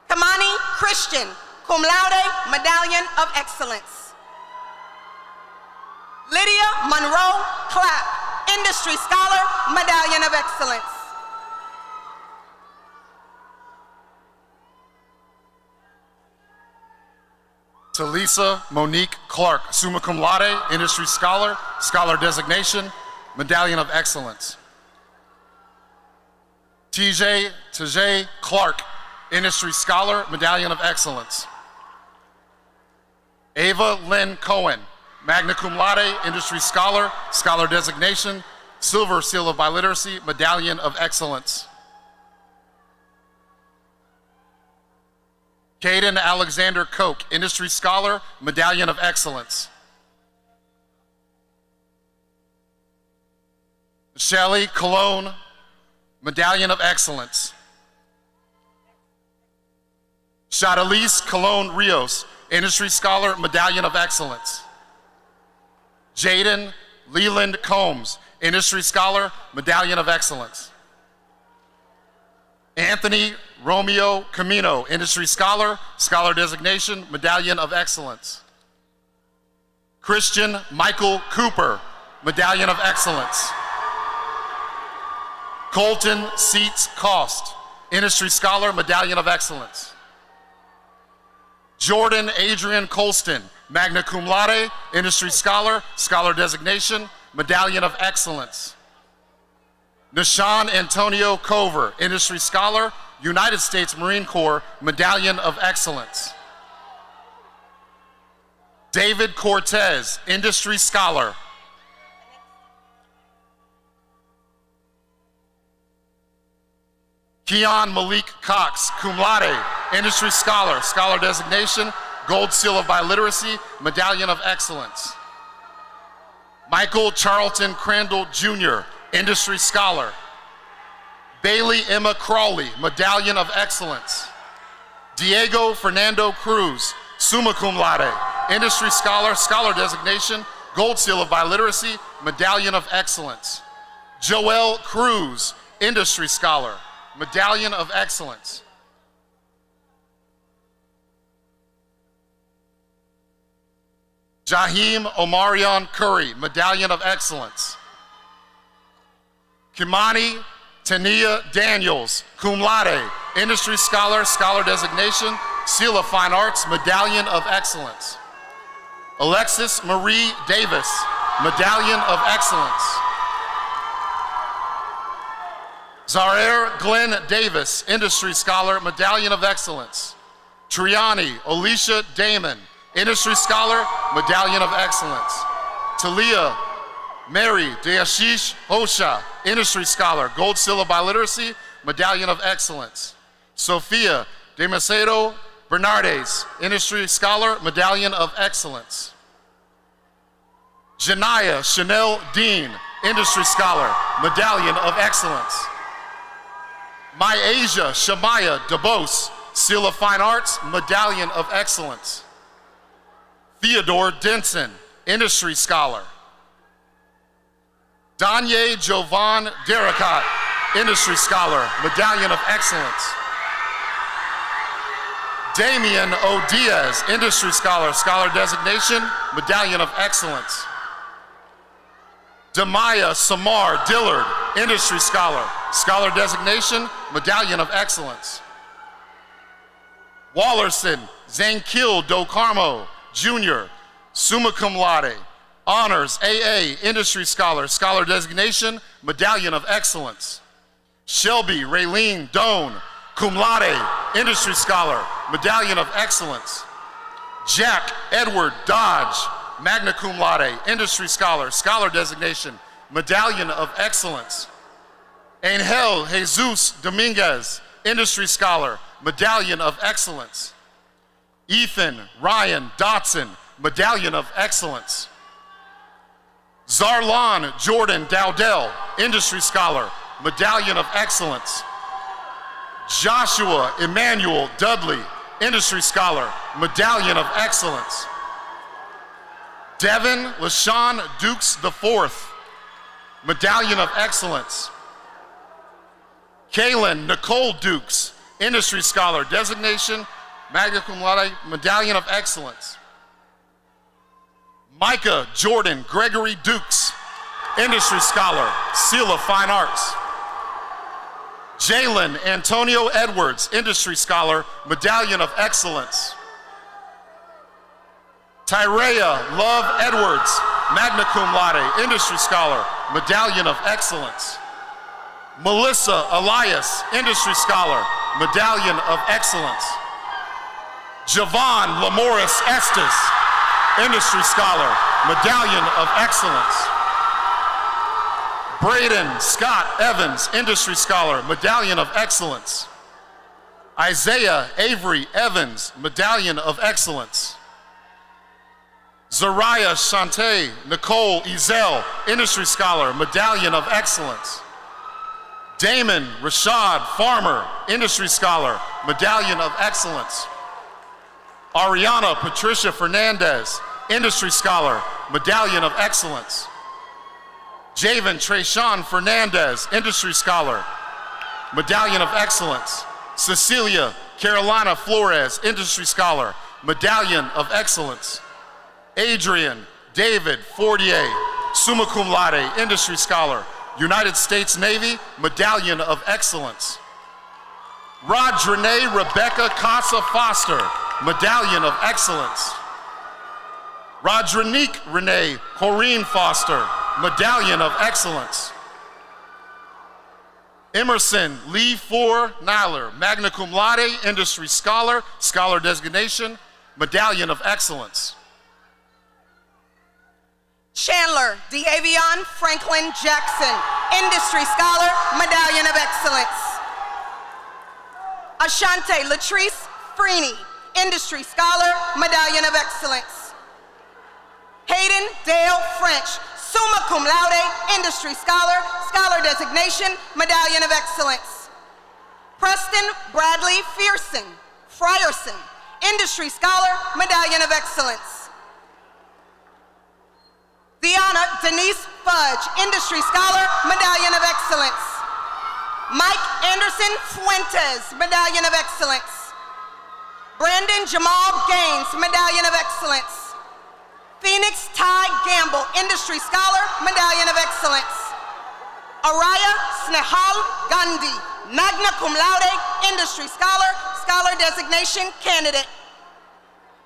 Kamani Christian, Cum Laude, Medallion of Excellence. Lydia Monroe Clapp, Industry Scholar, Medallion of Excellence. Talisa Monique Clark, Summa Cum Laude, Industry Scholar, Scholar Designation, Medallion of Excellence. TJ Clark, Industry Scholar, Medallion of Excellence. Ava Lynn Cohen, Magna Cum Laude, Industry Scholar, Scholar Designation, Silver Seal of Biliteracy, Medallion of Excellence. Caden Alexander Koch, Industry Scholar, Medallion of Excellence. Shelley Cologne, Medallion of Excellence. Shadalise Cologne Rios, Industry Scholar, Medallion of Excellence. Jaden Leland Combs, Industry Scholar, Medallion of Excellence. Anthony Romeo Camino, Industry Scholar, Scholar Designation, Medallion of Excellence. Christian Michael Cooper, Medallion of Excellence. Colton Seats Cost, Industry Scholar, Medallion of Excellence. Jordan Adrian Colston, Magna Cum Laude, Industry Scholar, Scholar Designation, Medallion of Excellence. Nishan Antonio Cover, Industry Scholar, United States Marine Corps, Medallion of Excellence. David Cortez, Industry Scholar. Keon Malik Cox, Cum Laude, Industry Scholar, Scholar Designation, Gold Seal of Biliteracy, Medallion of Excellence. Michael Charlton Crandall Jr., Industry Scholar. Bailey Emma Crawley, Medallion of Excellence. Diego Fernando Cruz, Summa Cum Laude, Industry Scholar, Scholar Designation, Gold Seal of Biliteracy, Medallion of Excellence. Joel Cruz, Industry Scholar, Medallion of Excellence. Jaheim Omarion Curry, Medallion of Excellence. Kimani Tania Daniels, Cum Laude, Industry Scholar, Scholar Designation, Seal of Fine Arts, Medallion of Excellence. Alexis Marie Davis, Medallion of Excellence. Zaire Glenn Davis, Industry Scholar, Medallion of Excellence. Triani Alicia Damon, Industry Scholar, Medallion of Excellence. Talia Mary Deashish Hosha, Industry Scholar, Gold Seal of Biliteracy, Medallion of Excellence. Sophia De Macedo Bernardes, Industry Scholar, Medallion of Excellence. Janaya Chanel Dean, Industry Scholar, Medallion of Excellence. Myasia Shamaya DeBose, Seal of Fine Arts, Medallion of Excellence. Theodore Denson, Industry Scholar. Danye Jovan Derricat, Industry Scholar, Medallion of Excellence. Damian O. Diaz, Industry Scholar, Scholar Designation, Medallion of Excellence. Demaya Samar Dillard, Industry Scholar, Scholar Designation, Medallion of Excellence. Wallerson Zankil Do Carmo, Jr., Summa Cum Laude, Honors AA, Industry Scholar, Scholar Designation, Medallion of Excellence. Shelby Raylene Doan, Cum Laude, Industry Scholar, Medallion of Excellence. Jack Edward Dodge, Magna Cum Laude, Industry Scholar, Scholar Designation, Medallion of Excellence. Angel Jesus Dominguez, Industry Scholar, Medallion of Excellence. Ethan Ryan Dotson, Medallion of Excellence. Zarlan Jordan Dowdell, Industry Scholar, Medallion of Excellence. Joshua Emmanuel Dudley, Industry Scholar, Medallion of Excellence. Devin LaShawn Dukes IV, Medallion of Excellence. Kaylin Nicole Dukes, Industry Scholar, Designation, Magna Cum Laude, Medallion of Excellence. Micah Jordan Gregory Dukes, Industry Scholar, Seal of Fine Arts. Jalen Antonio Edwards, Industry Scholar, Medallion of Excellence. Tyrea Love Edwards, Magna Cum Laude, Industry Scholar, Medallion of Excellence. Melissa Elias, Industry Scholar, Medallion of Excellence. Javon Lamoris Estes, Industry Scholar, Medallion of Excellence. Braden Scott Evans, Industry Scholar, Medallion of Excellence. Isaiah Avery Evans, Medallion of Excellence. Zariah Shante Nicole Ezel, Industry Scholar, Medallion of Excellence. Damon Rashad Farmer, Industry Scholar, Medallion of Excellence. Ariana Patricia Fernandez, Industry Scholar, Medallion of Excellence. Javen Trayshawn Fernandez, Industry Scholar, Medallion of Excellence. Cecilia Carolina Flores, Industry Scholar, Medallion of Excellence. Adrian David Fortier, Summa Cum Laude, Industry Scholar, United States Navy, Medallion of Excellence. Rodrene Rebecca Casa Foster, Medallion of Excellence. Rodrinique Renee Corrine Foster, Medallion of Excellence. Emerson Lee Four Nyler, Magna Cum Laude, Industry Scholar, Scholar Designation, Medallion of Excellence. Chandler Deavion Franklin Jackson, Industry Scholar, Medallion of Excellence. Ashante Latrice Freeney, Industry Scholar, Medallion of Excellence. Hayden Dale French, summa cum laude, Industry Scholar, Scholar Designation, Medallion of Excellence. Preston Bradley Frierson, Industry Scholar, Medallion of Excellence. Deanna Denise Fudge, Industry Scholar, Medallion of Excellence. Mike Anderson Fuentes, Medallion of Excellence. Brandon Jamal Gaines, Medallion of Excellence. Phoenix Ty Gamble, Industry Scholar, Medallion of Excellence. Araya Snehal Gandhi, magna cum laude, Industry Scholar, Scholar Designation Candidate.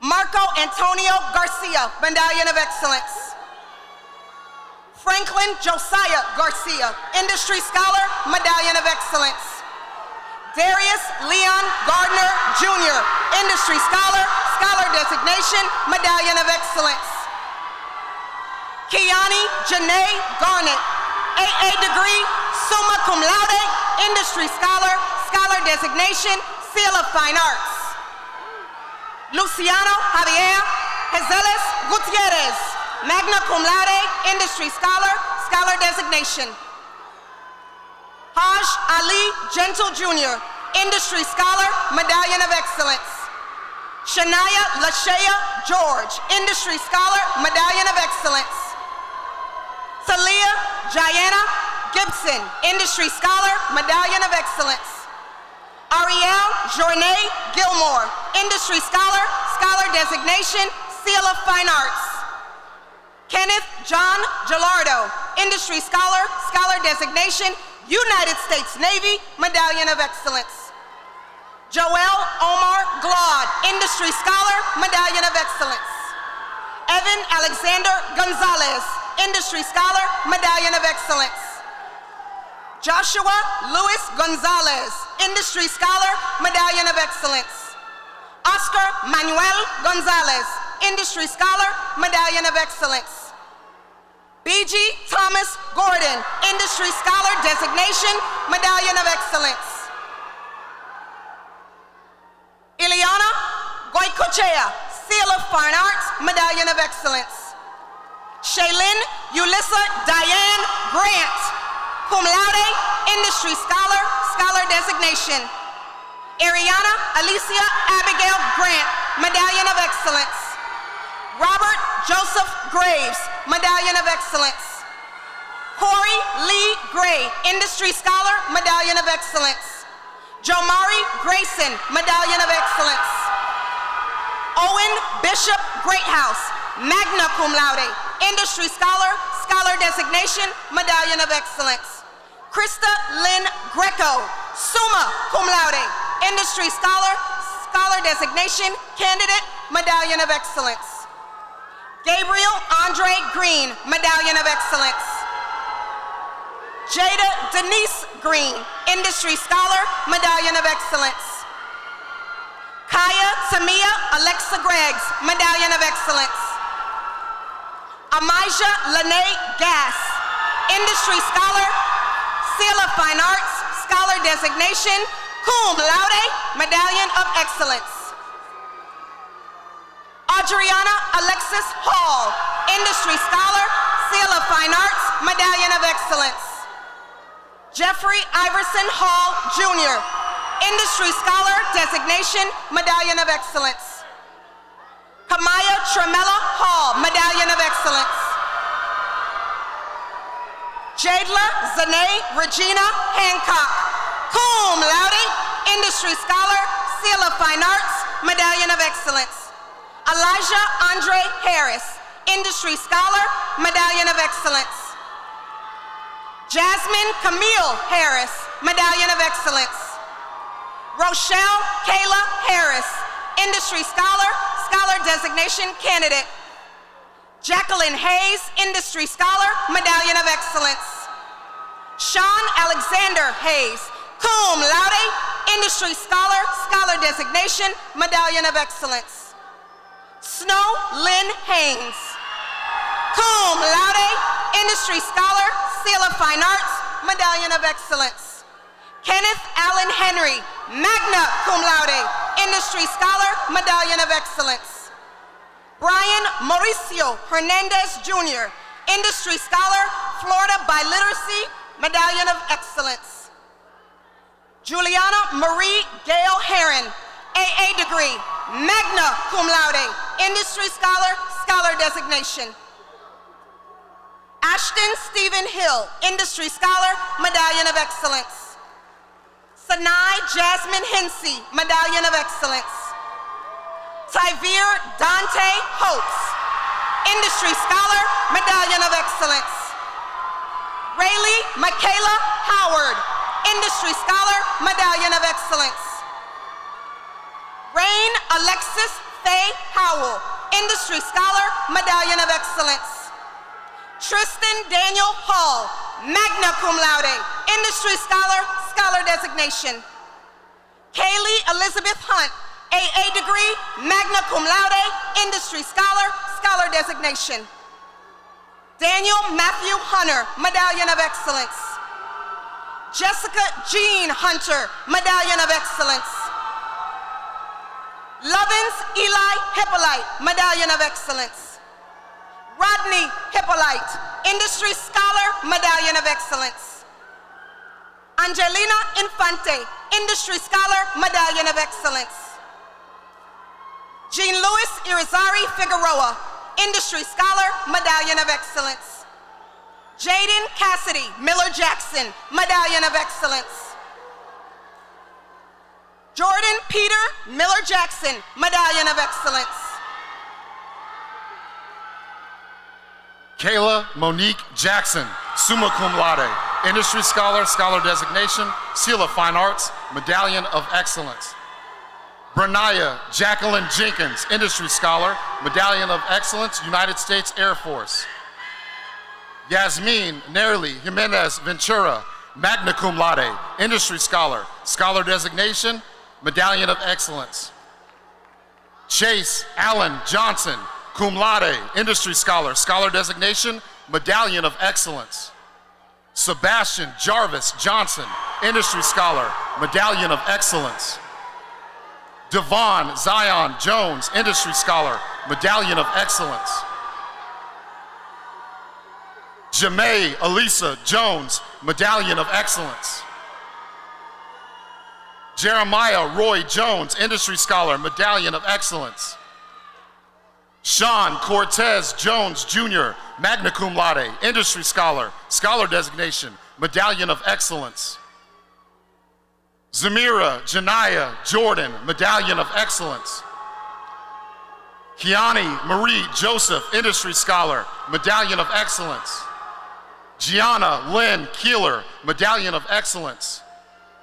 Marco Antonio Garcia, Medallion of Excellence. Franklin Josiah Garcia, Industry Scholar, Medallion of Excellence. Darius Leon Gardner Jr., Industry Scholar, Scholar Designation, Medallion of Excellence. Kiani Janae Garnett, AA degree, summa cum laude, Industry Scholar, Scholar Designation, Seal of Fine Arts. Luciano Javier Jezeles Gutierrez, magna cum laude, Industry Scholar, Scholar Designation. Haj Ali Gentle Jr., Industry Scholar, Medallion of Excellence. Shania Lashea George, Industry Scholar, Medallion of Excellence. Talia Jayana Gibson, Industry Scholar, Medallion of Excellence. Ariel Journay Gilmore, Industry Scholar, Scholar Designation, Seal of Fine Arts. Kenneth John Gilardo, Industry Scholar, Scholar Designation, United States Navy, Medallion of Excellence. Joel Omar Glaude, Industry Scholar, Medallion of Excellence. Evan Alexander Gonzalez, Industry Scholar, Medallion of Excellence. Joshua Luis Gonzalez, Industry Scholar, Medallion of Excellence. Oscar Manuel Gonzalez, Industry Scholar, Medallion of Excellence. B.G. Thomas Gordon, Industry Scholar Designation, Medallion of Excellence. Ileana Goicochea, Seal of Fine Arts, Medallion of Excellence. Shaylin Ulissa Diane Grant, cum laude, Industry Scholar, Scholar Designation. Ariana Alicia Abigail Grant, Medallion of Excellence. Robert Joseph Graves, Medallion of Excellence. Corey Lee Gray, Industry Scholar, Medallion of Excellence. Jomari Grayson, Medallion of Excellence. Owen Bishop Greathouse, magna cum laude, Industry Scholar, Scholar Designation, Medallion of Excellence. Krista Lynn Greco, summa cum laude, Industry Scholar, Scholar Designation, Candidate, Medallion of Excellence. Gabriel Andre Green, Medallion of Excellence. Jada Denise Green, Industry Scholar, Medallion of Excellence. Kaya Tamia Alexa Greggs, Medallion of Excellence. Amijah Lene Gass, Industry Scholar, Seal of Fine Arts, Scholar Designation, cum laude, Medallion of Excellence. Adriana Alexis Hall, Industry Scholar, Seal of Fine Arts, Medallion of Excellence. Jeffrey Iverson Hall, Jr., Industry Scholar, Designation, Medallion of Excellence. Kamaya Tremella Hall, Medallion of Excellence. Jadla Zane Regina Hancock, cum laude, Industry Scholar, Seal of Fine Arts, Medallion of Excellence. Elijah Andre Harris, Industry Scholar, Medallion of Excellence. Jasmine Camille Harris, Medallion of Excellence. Rochelle Kayla Harris, Industry Scholar, Scholar Designation Candidate. Jacqueline Hayes, Industry Scholar, Medallion of Excellence. Sean Alexander Hayes, cum laude, Industry Scholar, Scholar Designation, Medallion of Excellence. Snow Lynn Haynes, cum laude, Industry Scholar, Seal of Fine Arts, Medallion of Excellence. Kenneth Allen Henry, magna cum laude, Industry Scholar, Medallion of Excellence. Brian Mauricio Hernandez Jr., Industry Scholar, Florida Biliteracy, Medallion of Excellence. Juliana Marie Gail Heron, AA degree, magna cum laude, Industry Scholar, Scholar designation. Ashton Stephen Hill, Industry Scholar, Medallion of Excellence. Sanai Jasmine Hensey, Medallion of Excellence. Tyvir Dante Hopes, Industry Scholar, Medallion of Excellence. Rayleigh Michaela Howard, Industry Scholar, Medallion of Excellence. Rain Alexis Faye Howell, Industry Scholar, Medallion of Excellence. Tristan Daniel Hall, magna cum laude, Industry Scholar, Scholar designation. Kaylee Elizabeth Hunt, AA degree, magna cum laude, Industry Scholar, Scholar designation. Daniel Matthew Hunter, Medallion of Excellence. Jessica Jean Hunter, Medallion of Excellence. Lovins Eli Hippolyte, Medallion of Excellence. Rodney Hippolyte, Industry Scholar, Medallion of Excellence. Angelina Infante, Industry Scholar, Medallion of Excellence. Jean-Louis Irizarry Figueroa, Industry Scholar, Medallion of Excellence. Jaden Cassidy Miller-Jackson, Medallion of Excellence. Jordan Peter Miller-Jackson, Medallion of Excellence. Kayla Monique Jackson, summa cum laude, Industry Scholar, Scholar designation, Seal of Fine Arts, Medallion of Excellence. Brenaya Jacqueline Jenkins, Industry Scholar, Medallion of Excellence, United States Air Force. Yasmin Nerly Jimenez Ventura, magna cum laude, Industry Scholar, Scholar designation, Medallion of Excellence. Chase Allen Johnson, cum laude, Industry Scholar, Scholar designation, Medallion of Excellence. Sebastian Jarvis Johnson, Industry Scholar, Medallion of Excellence. Devon Zion Jones, Industry Scholar, Medallion of Excellence. Jamae Elisa Jones, Medallion of Excellence. Jeremiah Roy Jones, Industry Scholar, Medallion of Excellence. Sean Cortez Jones Jr., magna cum laude, Industry Scholar, Scholar designation, Medallion of Excellence. Zamira Janaya Jordan, Medallion of Excellence. Kiani Marie Joseph, Industry Scholar, Medallion of Excellence. Gianna Lynn Keeler, Medallion of Excellence.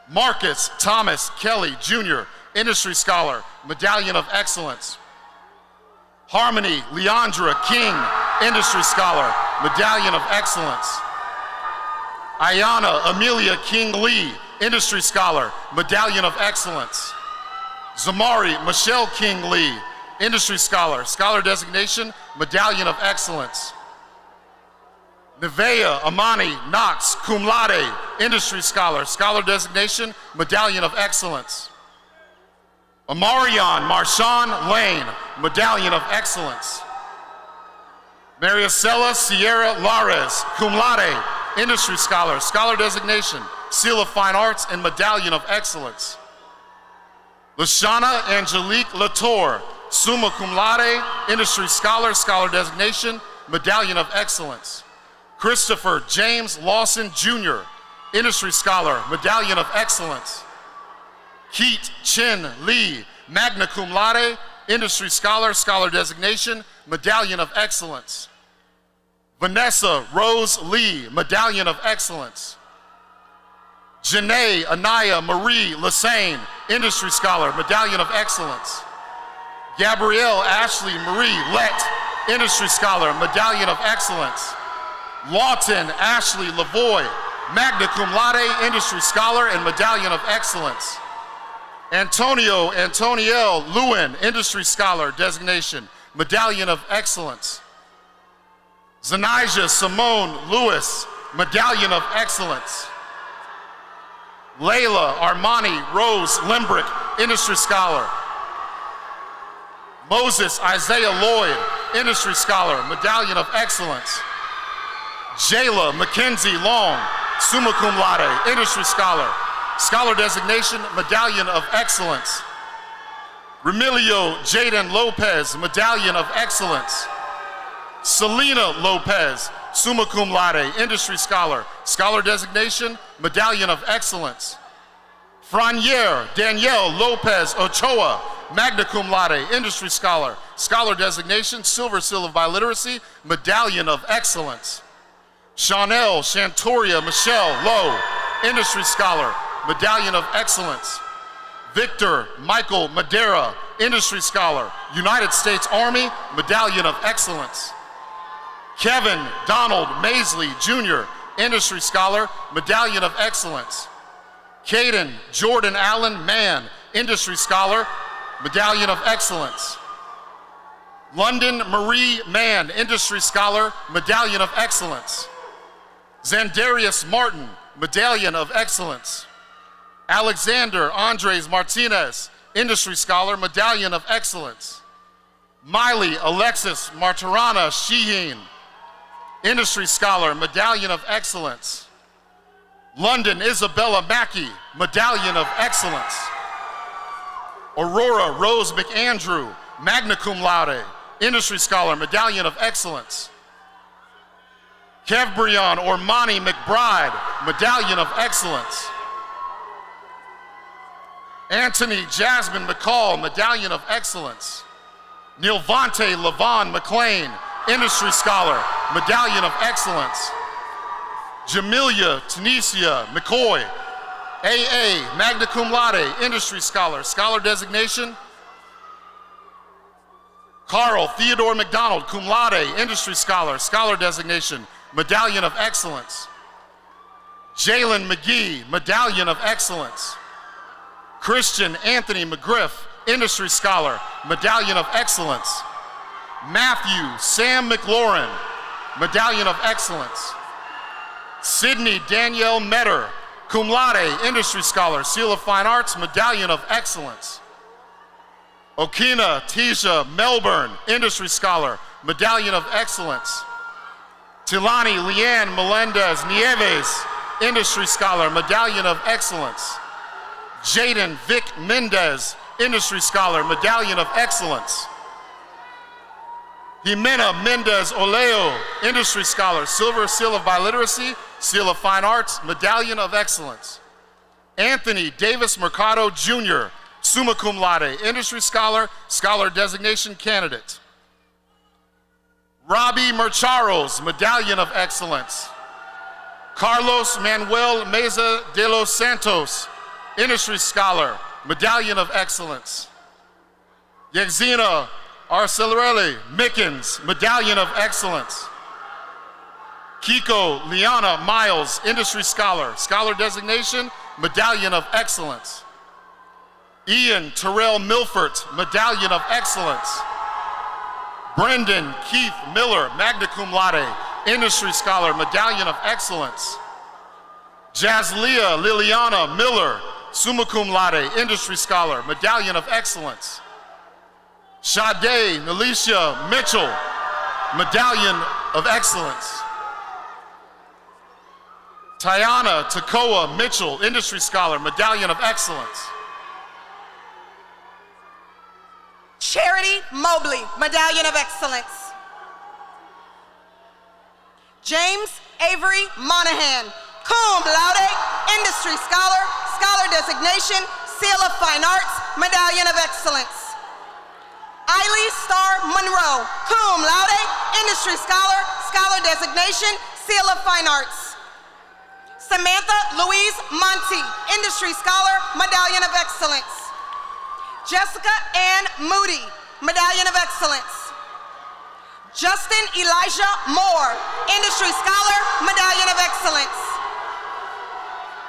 Marcus Thomas Kelly Jr., Industry Scholar, Medallion of Excellence. Harmony Leandra King, Industry Scholar, Medallion of Excellence. Ayana Amelia King Lee, Industry Scholar, Medallion of Excellence. Zamari Michelle King Lee, Industry Scholar, Scholar designation, Medallion of Excellence. Nevea Amani Knox, cum laude, Industry Scholar, Scholar designation, Medallion of Excellence. Amarion Marshawn Lane, Medallion of Excellence. Mariacela Sierra Lares, cum laude, Industry Scholar, Scholar designation, Seal of Fine Arts, and Medallion of Excellence. Lashana Angelique Latour, summa cum laude, Industry Scholar, Scholar designation, Medallion of Excellence. Christopher James Lawson Jr., Industry Scholar, Medallion of Excellence. Keat Chin Lee, magna cum laude, Industry Scholar, Scholar designation, Medallion of Excellence. Vanessa Rose Lee, Medallion of Excellence. Janae Anaya Marie Lassane, Industry Scholar, Medallion of Excellence. Gabrielle Ashley Marie Lett, Industry Scholar, Medallion of Excellence. Lawton Ashley Lavoie, magna cum laude, Industry Scholar, and Medallion of Excellence. Antonio Antoniel Lewin, Industry Scholar designation, Medallion of Excellence. Zanijah Simone Lewis, Medallion of Excellence. Layla Armani Rose Limbrick, Industry Scholar, Moses Isaiah Lloyd, Industry Scholar, Medallion of Excellence. Jayla Mackenzie Long, summa cum laude, Industry Scholar, Scholar Designation, Medallion of Excellence. Remilio Jaden Lopez, Medallion of Excellence. Selena Lopez, summa cum laude, Industry Scholar, Scholar Designation, Medallion of Excellence. Franier Danielle Lopez Ochoa, magna cum laude, Industry Scholar, Scholar Designation, Silver Seal of Biliteracy, Medallion of Excellence. Chanel Shantoria Michelle Lowe, Industry Scholar, Medallion of Excellence. Victor Michael Madera, Industry Scholar, United States Army, Medallion of Excellence. Kevin Donald Maisley Jr., Industry Scholar, Medallion of Excellence. Caden Jordan Allen Mann, Industry Scholar, Medallion of Excellence. London Marie Mann, Industry Scholar, Medallion of Excellence. Zandarius Martin, Medallion of Excellence. Alexander Andres Martinez, Industry Scholar, Medallion of Excellence. Miley Alexis Martirana Sheehan, Industry Scholar, Medallion of Excellence. London Isabella Mackey, Medallion of Excellence. Aurora Rose McAndrew, magna cum laude, Industry Scholar, Medallion of Excellence. Kevbrion Ormani McBride, Medallion of Excellence. Anthony Jasmine McCall, Medallion of Excellence. Nilvante Levon McLean, Industry Scholar, Medallion of Excellence. Jamelia Tunisia McCoy, AA, magna cum laude, Industry Scholar, Scholar Designation. Carl Theodore McDonald, cum laude, Industry Scholar, Scholar Designation, Medallion of Excellence. Jalen McGee, Medallion of Excellence. Christian Anthony McGriff, Industry Scholar, Medallion of Excellence. Matthew Sam McLaurin, Medallion of Excellence. Sydney Danielle Metter, cum laude, Industry Scholar, Seal of Fine Arts, Medallion of Excellence. Okina Tisha Melbourne, Industry Scholar, Medallion of Excellence. Tilani Leanne Melendez Nieves, Industry Scholar, Medallion of Excellence. Jaden Vic Mendez, Industry Scholar, Medallion of Excellence. Jimena Mendez Oleo, Industry Scholar, Silver Seal of Biliteracy, Seal of Fine Arts, Medallion of Excellence. Anthony Davis Mercado Jr., summa cum laude, Industry Scholar, Scholar Designation Candidate. Robbie Mercharos, Medallion of Excellence. Carlos Manuel Meza de los Santos, Industry Scholar, Medallion of Excellence. Yexina Arcelarelli Mickens, Medallion of Excellence. Kiko Liana Miles, Industry Scholar, Scholar Designation, Medallion of Excellence. Ian Terrell Milfort, Medallion of Excellence. Brendan Keith Miller, magna cum laude, Industry Scholar, Medallion of Excellence. Jazlia Liliana Miller, summa cum laude, Industry Scholar, Medallion of Excellence. Sade Nalicia Mitchell, Medallion of Excellence. Tiana Takoa Mitchell, Industry Scholar, Medallion of Excellence. Charity Mobley, Medallion of Excellence. James Avery Monahan, cum laude, Industry Scholar, Scholar Designation, Seal of Fine Arts, Medallion of Excellence. Eiley Starr Monroe, cum laude, Industry Scholar, Scholar Designation, Seal of Fine Arts. Samantha Louise Monty, Industry Scholar, Medallion of Excellence. Jessica Ann Moody, Medallion of Excellence. Justin Elijah Moore, Industry Scholar, Medallion of Excellence.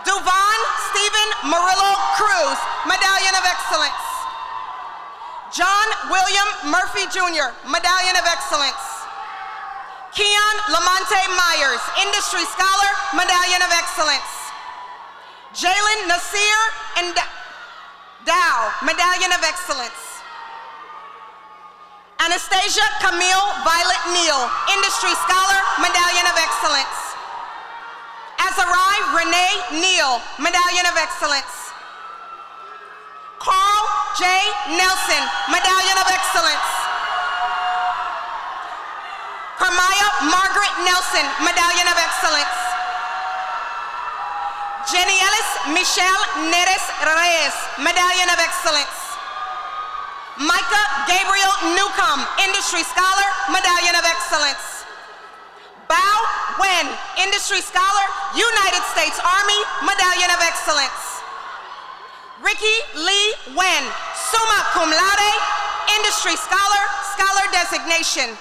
Duvon Stephen Murillo Cruz, Medallion of Excellence. John William Murphy Jr., Medallion of Excellence. Keon Lamonte Myers, Industry Scholar, Medallion of Excellence. Jalen Nasir and Dow, Medallion of Excellence. Anastasia Camille Violet Neal, Industry Scholar, Medallion of Excellence. Azarai Renee Neal, Medallion of Excellence. Carl J. Nelson, Medallion of Excellence. Carmaya Margaret Nelson, Medallion of Excellence. Jenny Ellis Michelle Neres Reyes, Medallion of Excellence. Micah Gabriel Newcomb, Industry Scholar, Medallion of Excellence. Bao Wen, Industry Scholar, United States Army, Medallion of Excellence. Ricky Lee Wen, summa cum laude, Industry Scholar, Scholar Designation.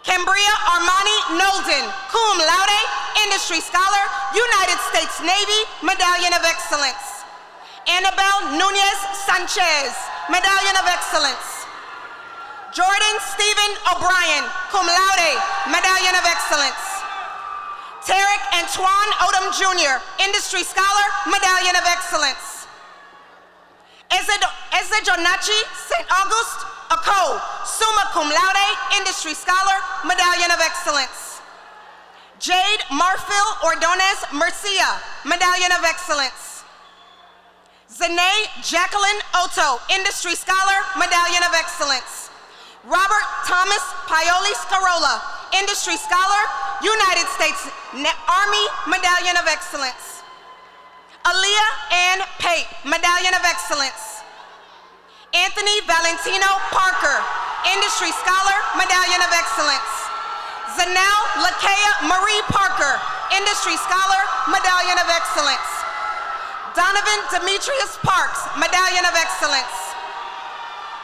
Cambria Armani Nolden, cum laude, Industry Scholar, United States Navy, Medallion of Excellence. Annabelle Nunez Sanchez, Medallion of Excellence. Jordan Stephen O'Brien, cum laude, Medallion of Excellence. Tarek Antoine Odom Jr., Industry Scholar, Medallion of Excellence. Ezejonachi St. August Ako, summa cum laude, Industry Scholar, Medallion of Excellence. Jade Marfil Ordonez Murcia, Medallion of Excellence. Zane Jacqueline Otto, Industry Scholar, Medallion of Excellence. Robert Thomas Pioli Scarola, Industry Scholar, United States Army, Medallion of Excellence. Aaliyah Ann Pate, Medallion of Excellence. Anthony Valentino Parker, Industry Scholar, Medallion of Excellence. Zanel Lakea Marie Parker, Industry Scholar, Medallion of Excellence. Donovan Demetrius Parks, Medallion of Excellence.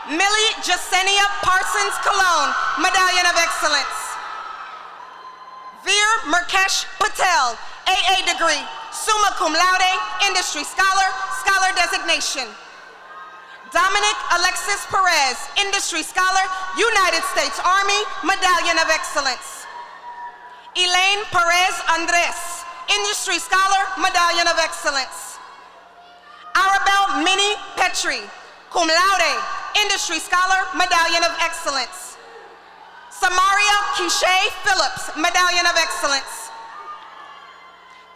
Millie Jasenia Parsons Cologne, Medallion of Excellence. Veer Murkesh Patel, AA degree, summa cum laude, Industry Scholar, Scholar Designation. Dominic Alexis Perez, Industry Scholar, United States Army, Medallion of Excellence. Elaine Perez Andres, Industry Scholar, Medallion of Excellence. Arabelle Minnie Petrie, cum laude, Industry Scholar, Medallion of Excellence. Samaria Kishay Phillips, Medallion of Excellence.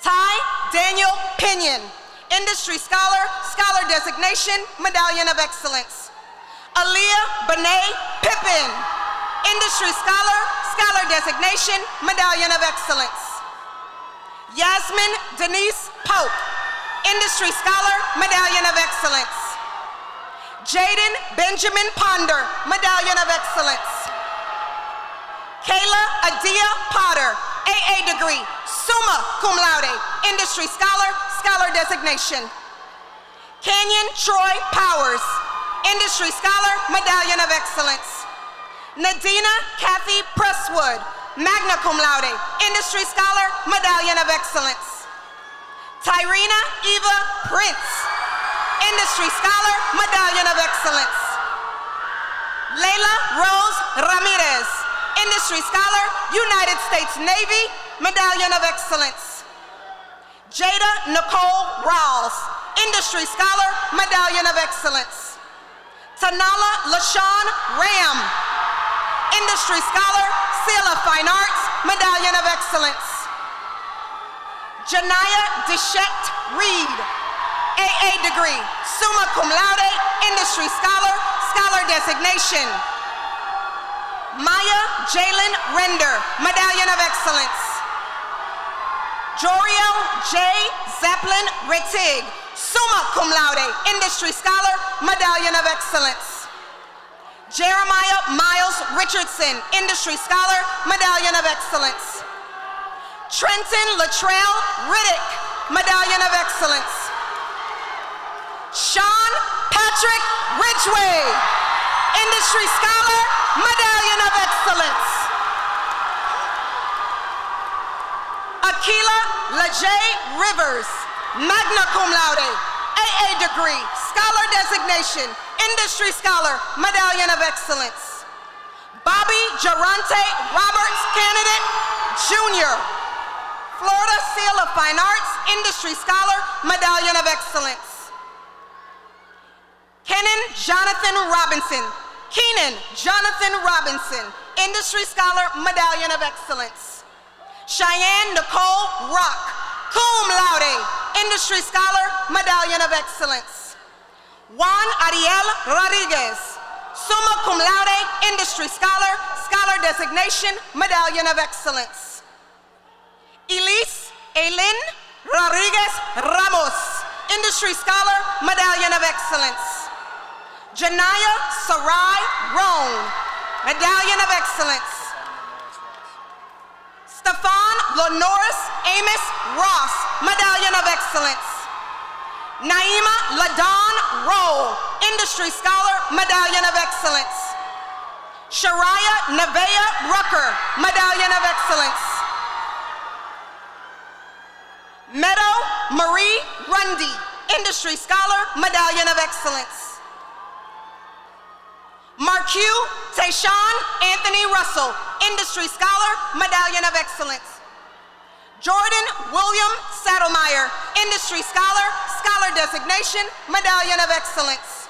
Ty Daniel Pinion, Industry Scholar, Scholar Designation, Medallion of Excellence. Aaliyah Benet Pippin, Industry Scholar, Scholar Designation, Medallion of Excellence. Yasmin Denise Pope, Industry Scholar, Medallion of Excellence. Jaden Benjamin Ponder, Medallion of Excellence. Kayla Adia Potter, AA degree, summa cum laude, Industry Scholar, Scholar Designation. Canyon Troy Powers, Industry Scholar, Medallion of Excellence. Nadina Kathy Presswood, magna cum laude, Industry Scholar, Medallion of Excellence. Tyrena Eva Prince, Industry Scholar, Medallion of Excellence. Layla Rose Ramirez, Industry Scholar, United States Navy, Medallion of Excellence. Jada Nicole Rawls, Industry Scholar, Medallion of Excellence. Tanala LaShawn Ram, Industry Scholar, Seal of Fine Arts, Medallion of Excellence. Janaya Deshette Reed, AA degree, summa cum laude, Industry Scholar, Scholar Designation. Maya Jalen Render, Medallion of Excellence. Joriel J. Zeppelin Rettig, summa cum laude, Industry Scholar, Medallion of Excellence. Jeremiah Miles Richardson, Industry Scholar, Medallion of Excellence. Trenton Latrell Riddick, Medallion of Excellence. Sean Patrick Ridgway, Industry Scholar, Medallion of Excellence. Akila Lajay Rivers, magna cum laude, AA degree, Scholar Designation, Industry Scholar, Medallion of Excellence. Bobby Jarante Roberts Candidate, Jr., Florida Seal of Fine Arts, Industry Scholar, Medallion of Excellence. Kenan Jonathan Robinson, Keenan Jonathan Robinson, Industry Scholar, Medallion of Excellence. Cheyenne Nicole Rock, cum laude, Industry Scholar, Medallion of Excellence. Juan Ariel Rodriguez, summa cum laude, Industry Scholar, Scholar Designation, Medallion of Excellence. Elise Eileen Rodriguez Ramos, Industry Scholar, Medallion of Excellence. Janaya Sarai Roan, Medallion of Excellence. Stefan Lonoris Amos Ross, Medallion of Excellence. Naima Ladon Roll, Industry Scholar, Medallion of Excellence. Shariah Nevea Rucker, Medallion of Excellence. Meadow Marie Rundy, Industry Scholar, Medallion of Excellence. Marque Tayshawn Anthony Russell, Industry Scholar, Medallion of Excellence. Jordan William Saddlemeyer, Industry Scholar, Scholar Designation, Medallion of Excellence.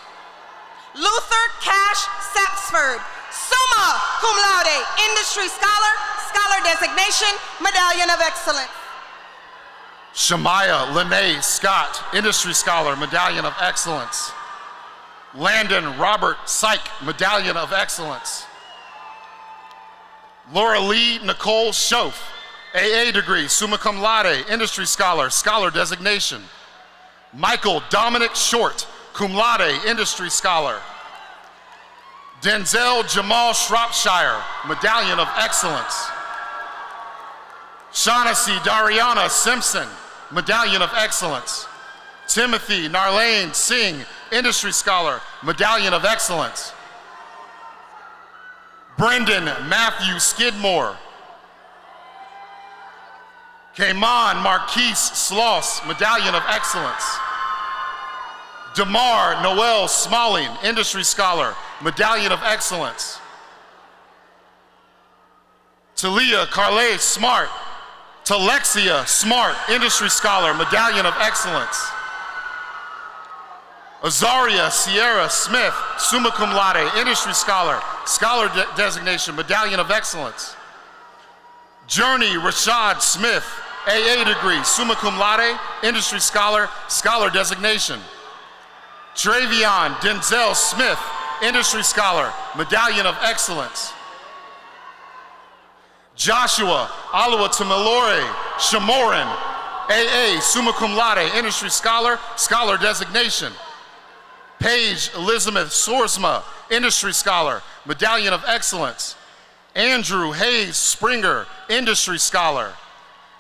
Luther Cash Saxford, summa cum laude, Industry Scholar, Scholar Designation, Medallion of Excellence. Shemaiah Lene Scott, Industry Scholar, Medallion of Excellence. Landon Robert Syke, Medallion of Excellence. Laura Lee Nicole Schoaf, AA degree, summa cum laude, Industry Scholar, Scholar Designation. Michael Dominic Short, cum laude, Industry Scholar. Denzel Jamal Shropshire, Medallion of Excellence. Shaughnessy Dariana Simpson, Medallion of Excellence. Timothy Narlane Singh, Industry Scholar, Medallion of Excellence. Brendan Matthew Skidmore. Kaimon Marquise Sloss, Medallion of Excellence. Damar Noel Smalling, Industry Scholar, Medallion of Excellence. Talia Carle Smart, Talexia Smart, Industry Scholar, Medallion of Excellence. Azaria Sierra Smith, summa cum laude, Industry Scholar, Scholar Designation, Medallion of Excellence. Journey Rashad Smith, AA degree, summa cum laude, Industry Scholar, Scholar Designation. Travion Denzel Smith, Industry Scholar, Medallion of Excellence. Joshua Aluatumilore Shamoran, AA, summa cum laude, Industry Scholar, Scholar Designation. Paige Elizabeth Sorsma, Industry Scholar, Medallion of Excellence. Andrew Hayes Springer, Industry Scholar.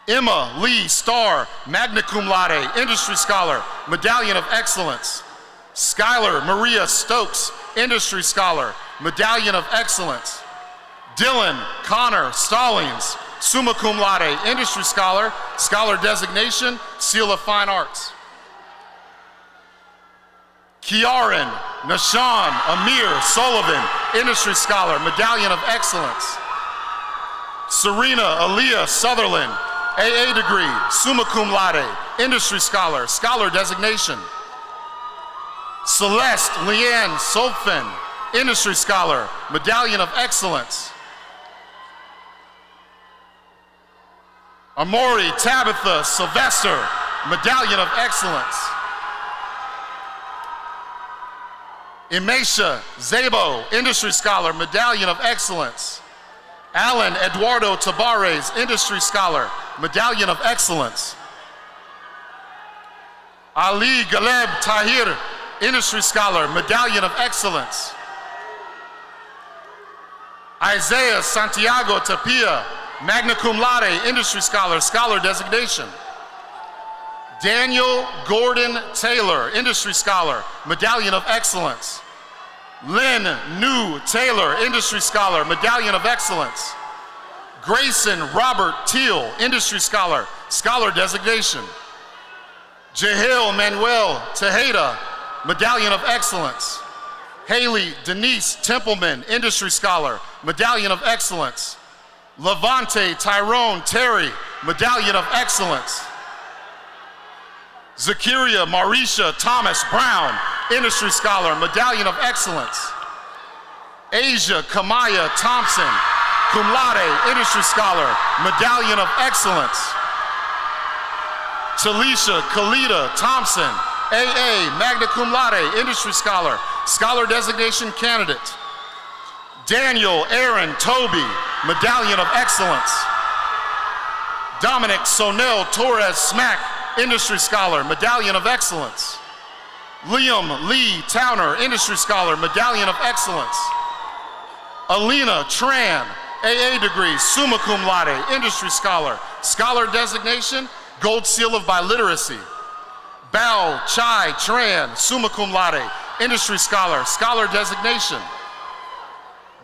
Emma Lee Starr, magna cum laude, Industry Scholar, Medallion of Excellence. Skylar Maria Stokes, Industry Scholar, Medallion of Excellence. Dylan Connor Stallings, summa cum laude, Industry Scholar, Scholar Designation, Seal of Fine Arts. Kiaran Nashawn Amir Sullivan, Industry Scholar, Medallion of Excellence. Serena Aaliyah Sutherland, AA degree, summa cum laude, Industry Scholar, Scholar Designation. Celeste Leanne Solfin, Industry Scholar, Medallion of Excellence. Amori Tabitha Sylvester, Medallion of Excellence. Imesha Zabo, Industry Scholar, Medallion of Excellence. Alan Eduardo Tabares, Industry Scholar, Medallion of Excellence. Ali Galeb Tahir, Industry Scholar, Medallion of Excellence. Isaiah Santiago Tapia, magna cum laude, Industry Scholar, Scholar Designation. Daniel Gordon Taylor, Industry Scholar, Medallion of Excellence. Lynn New Taylor, Industry Scholar, Medallion of Excellence. Grayson Robert Teal, Industry Scholar, Scholar Designation. Jahil Manuel Tejeda, Medallion of Excellence. Haley Denise Templeman, Industry Scholar, Medallion of Excellence. Levante Tyrone Terry, Medallion of Excellence. Zakiria Marisha Thomas Brown, Industry Scholar, Medallion of Excellence. Asia Kamaya Thompson, cum laude, industry scholar, Medallion of Excellence. Talisha Kalita Thompson, AA, magna cum laude, industry scholar, scholar designation candidate. Daniel Aaron Toby, Medallion of Excellence. Dominic Sonel Torres Smack, industry scholar, Medallion of Excellence. Liam Lee Towner, industry scholar, Medallion of Excellence. Alina Tran, AA degree, summa cum laude, industry scholar, scholar designation, gold seal of biliteracy. Bao Chai Tran, summa cum laude, industry scholar, scholar designation.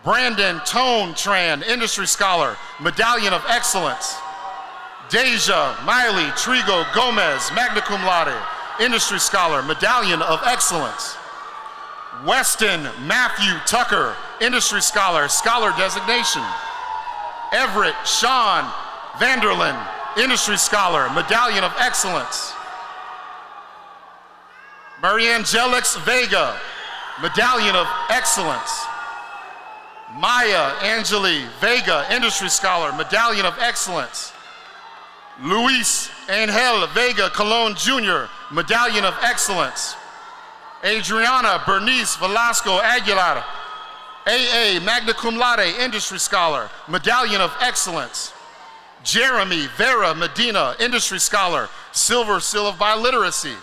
Brandon Tone Tran, industry scholar, Medallion of Excellence. Deja Miley Trigo Gomez, magna cum laude, industry scholar, Medallion of Excellence. Weston Matthew Tucker, industry scholar, scholar designation. Everett Sean Vanderlyn, industry scholar, Medallion of Excellence. Mariangelix Vega, Medallion of Excellence. Maya Angeli Vega, industry scholar, Medallion of Excellence. Luis Angel Vega Colon Jr., Medallion of Excellence. Adriana Bernice Velasco Aguilar, AA, magna cum laude, industry scholar, Medallion of Excellence. Jeremy Vera Medina, industry scholar, silver seal of biliteracy.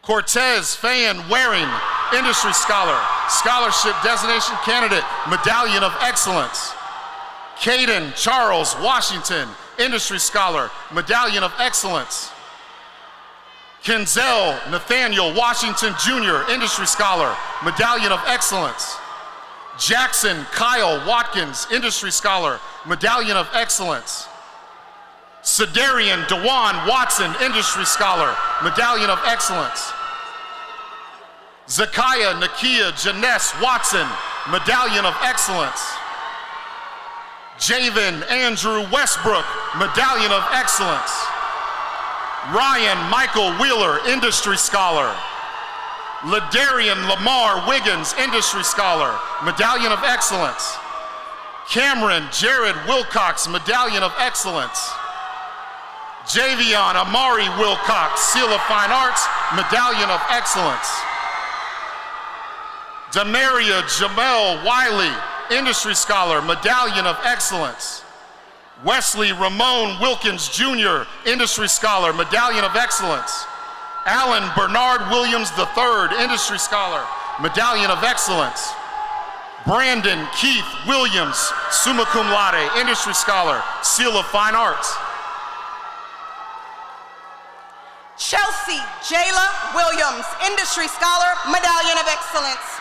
Cortez Fan Waring, industry scholar, scholarship designation candidate, Medallion of Excellence. Caden Charles Washington, industry scholar, Medallion of Excellence. Kenzel Nathaniel Washington Jr., industry scholar, Medallion of Excellence. Jackson Kyle Watkins, industry scholar, Medallion of Excellence. Sedarian Dewan Watson, industry scholar, Medallion of Excellence. Zakiah Nakia Janess Watson, Medallion of Excellence. Javen Andrew Westbrook, Medallion of Excellence. Ryan Michael Wheeler, industry scholar. Ladarian Lamar Wiggins, industry scholar, Medallion of Excellence. Cameron Jared Wilcox, Medallion of Excellence. Javion Amari Wilcox, Seal of Fine Arts, Medallion of Excellence. Demaria Jamel Wiley, industry scholar, Medallion of Excellence. Wesley Ramon Wilkins Jr., industry scholar, Medallion of Excellence. Alan Bernard Williams III, industry scholar, Medallion of Excellence. Brandon Keith Williams, summa cum laude, industry scholar, Seal of Fine Arts. Chelsea Jayla Williams, industry scholar, Medallion of Excellence.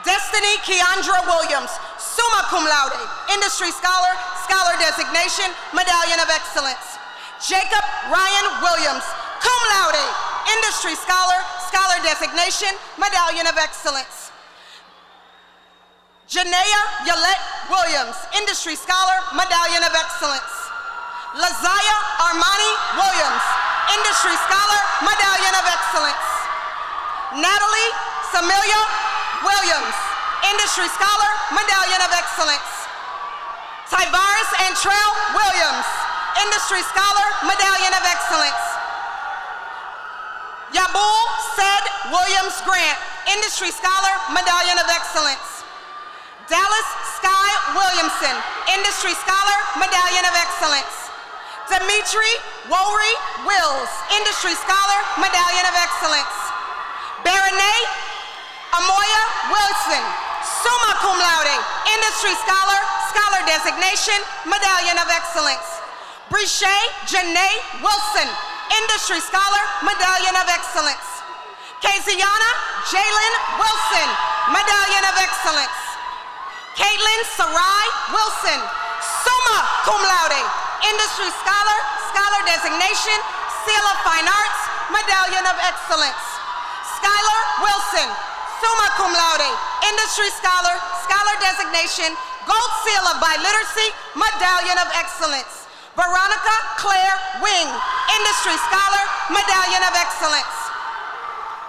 Destiny Keandra Williams, summa cum laude, industry scholar, scholar designation, Medallion of Excellence. Jacob Ryan Williams, cum laude, industry scholar, scholar designation, Medallion of Excellence. Janea Yolette Williams, industry scholar, Medallion of Excellence. Lazaya Armani Williams, industry scholar, Medallion of Excellence. Natalie Samilia Williams, industry scholar, Medallion of Excellence. Tyvaris Antrell Williams, industry scholar, Medallion of Excellence. Yabul Said Williams Grant, industry scholar, Medallion of Excellence. Dallas Sky Williamson, industry scholar, Medallion of Excellence. Dimitri Wory Wills, industry scholar, Medallion of Excellence. Baronet Amoya Wilson, summa cum laude, industry scholar, scholar designation, Medallion of Excellence. Brichet Janae Wilson, industry scholar, Medallion of Excellence. Kaziana Jalen Wilson, Medallion of Excellence. Caitlin Sarai Wilson, summa cum laude, industry scholar, scholar designation, Seal of Fine Arts, Medallion of Excellence. Skylar Wilson, summa cum laude, industry scholar, scholar designation, Gold Seal of Biliteracy, Medallion of Excellence. Veronica Claire Wing, industry scholar, Medallion of Excellence.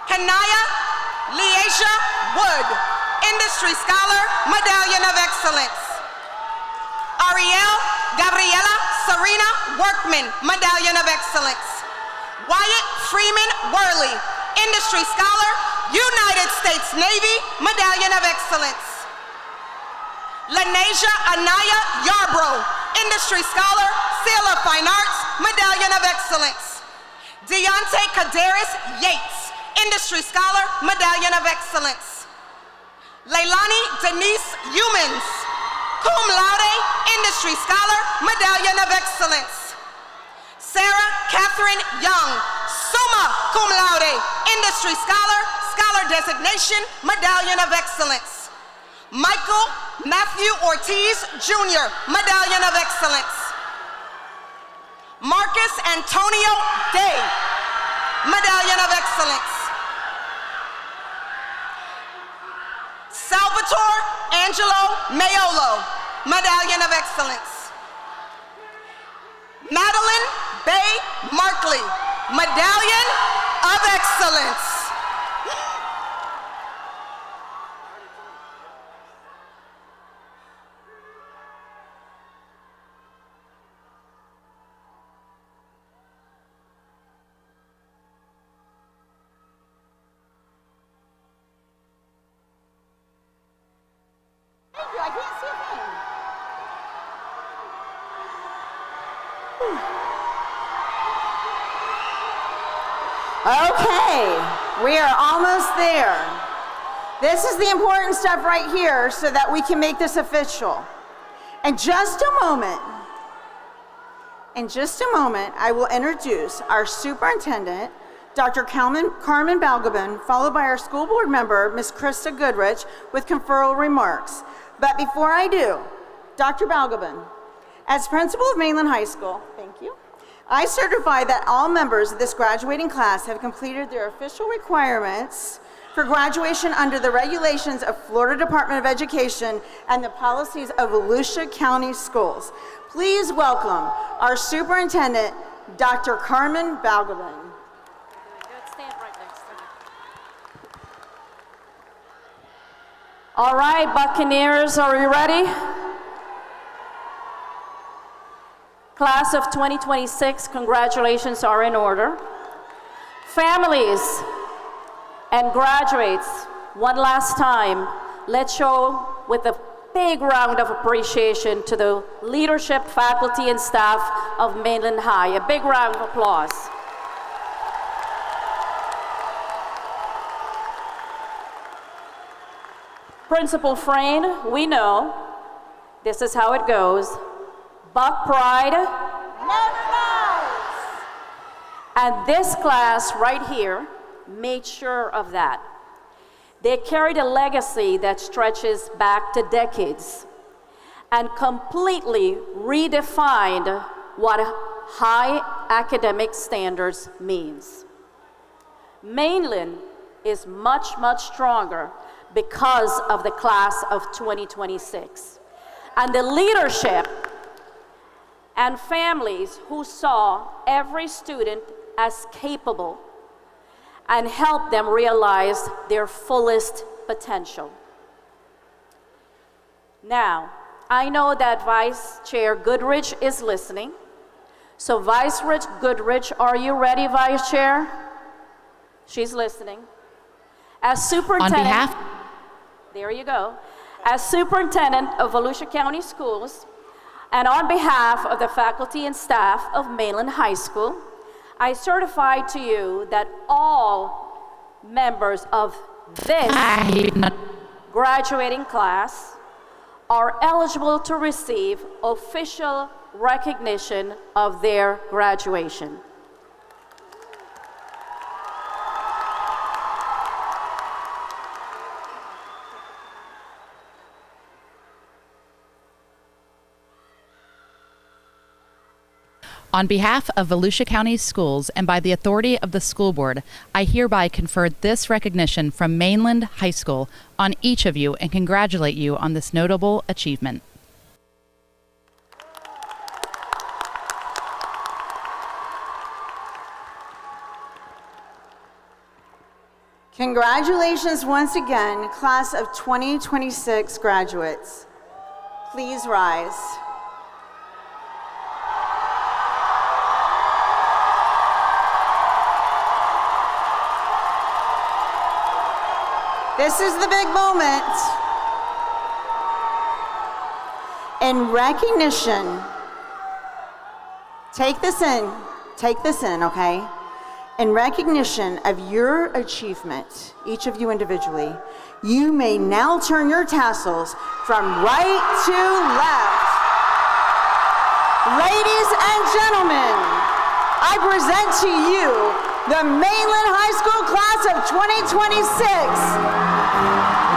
Kanaya Leasia Wood, Industry Scholar, Medallion of Excellence. Ariel Gabriela Serena Workman, Medallion of Excellence. Wyatt Freeman Worley, Industry Scholar, United States Navy, Medallion of Excellence. Lanasia Anaya Yarbrough, Industry Scholar, Seal of Fine Arts, Medallion of Excellence. Deontay Kadaris Yates, Industry Scholar, Medallion of Excellence. Leilani Denise Humans, cum laude, Industry Scholar, Medallion of Excellence. Sarah Catherine Young, summa cum laude, Industry Scholar, Scholar Designation, Medallion of Excellence. Michael Matthew Ortiz Jr., Medallion of Excellence. Marcus Antonio Day, Medallion of Excellence. Salvatore Angelo Mayolo, Medallion of Excellence. Madeline Bay Markley, Medallion of Excellence. Thank you. I can't see a thing. Okay, we are almost there. This is the important stuff right here so that we can make this official. In just a moment, I will introduce our superintendent, Dr. Carmen Balgobin, followed by our school board member, Ms. Krista Goodrich, with conferral remarks. But before I do, Dr. Balgobin, as principal of Mainland High School, thank you, I certify that all members of this graduating class have completed their official requirements for graduation under the regulations of Florida Department of Education and the policies of Volusia County Schools. Please welcome our superintendent, Dr. Carmen Balgobin. Stand right next to me. All right, Buccaneers, are you ready? Class of 2026, congratulations are in order. Families and graduates, one last time, let's show with a big round of appreciation to the leadership, faculty, and staff of Mainland High. A big round of applause. Principal Frayne, we know this is how it goes. Buck Pride Never knows. and this class right here made sure of that. They carried a legacy that stretches back to decades and completely redefined what high academic standards means. Mainland is much, much stronger because of the class of 2026 and the leadership and families who saw every student as capable and helped them realize their fullest potential. Now, I know that Vice Chair Goodrich is listening. So Vice Chair Goodrich, are you ready, Vice Chair? She's listening. As superintendent, On behalf, there you go. As superintendent of Volusia County Schools, and on behalf of the faculty and staff of Mainland High School, I certify to you that all members of this graduating class are eligible to receive official recognition of their graduation. on behalf of Volusia County Schools and by the authority of the school board, I hereby confer this recognition from Mainland High School on each of you and congratulate you on this notable achievement. Congratulations once again, class of 2026 graduates. Please rise. This is the big moment. In recognition, take this in, okay? In recognition of your achievement, each of you individually, you may now turn your tassels from right to left. Ladies and gentlemen, I present to you the Mainland High School class of 2026.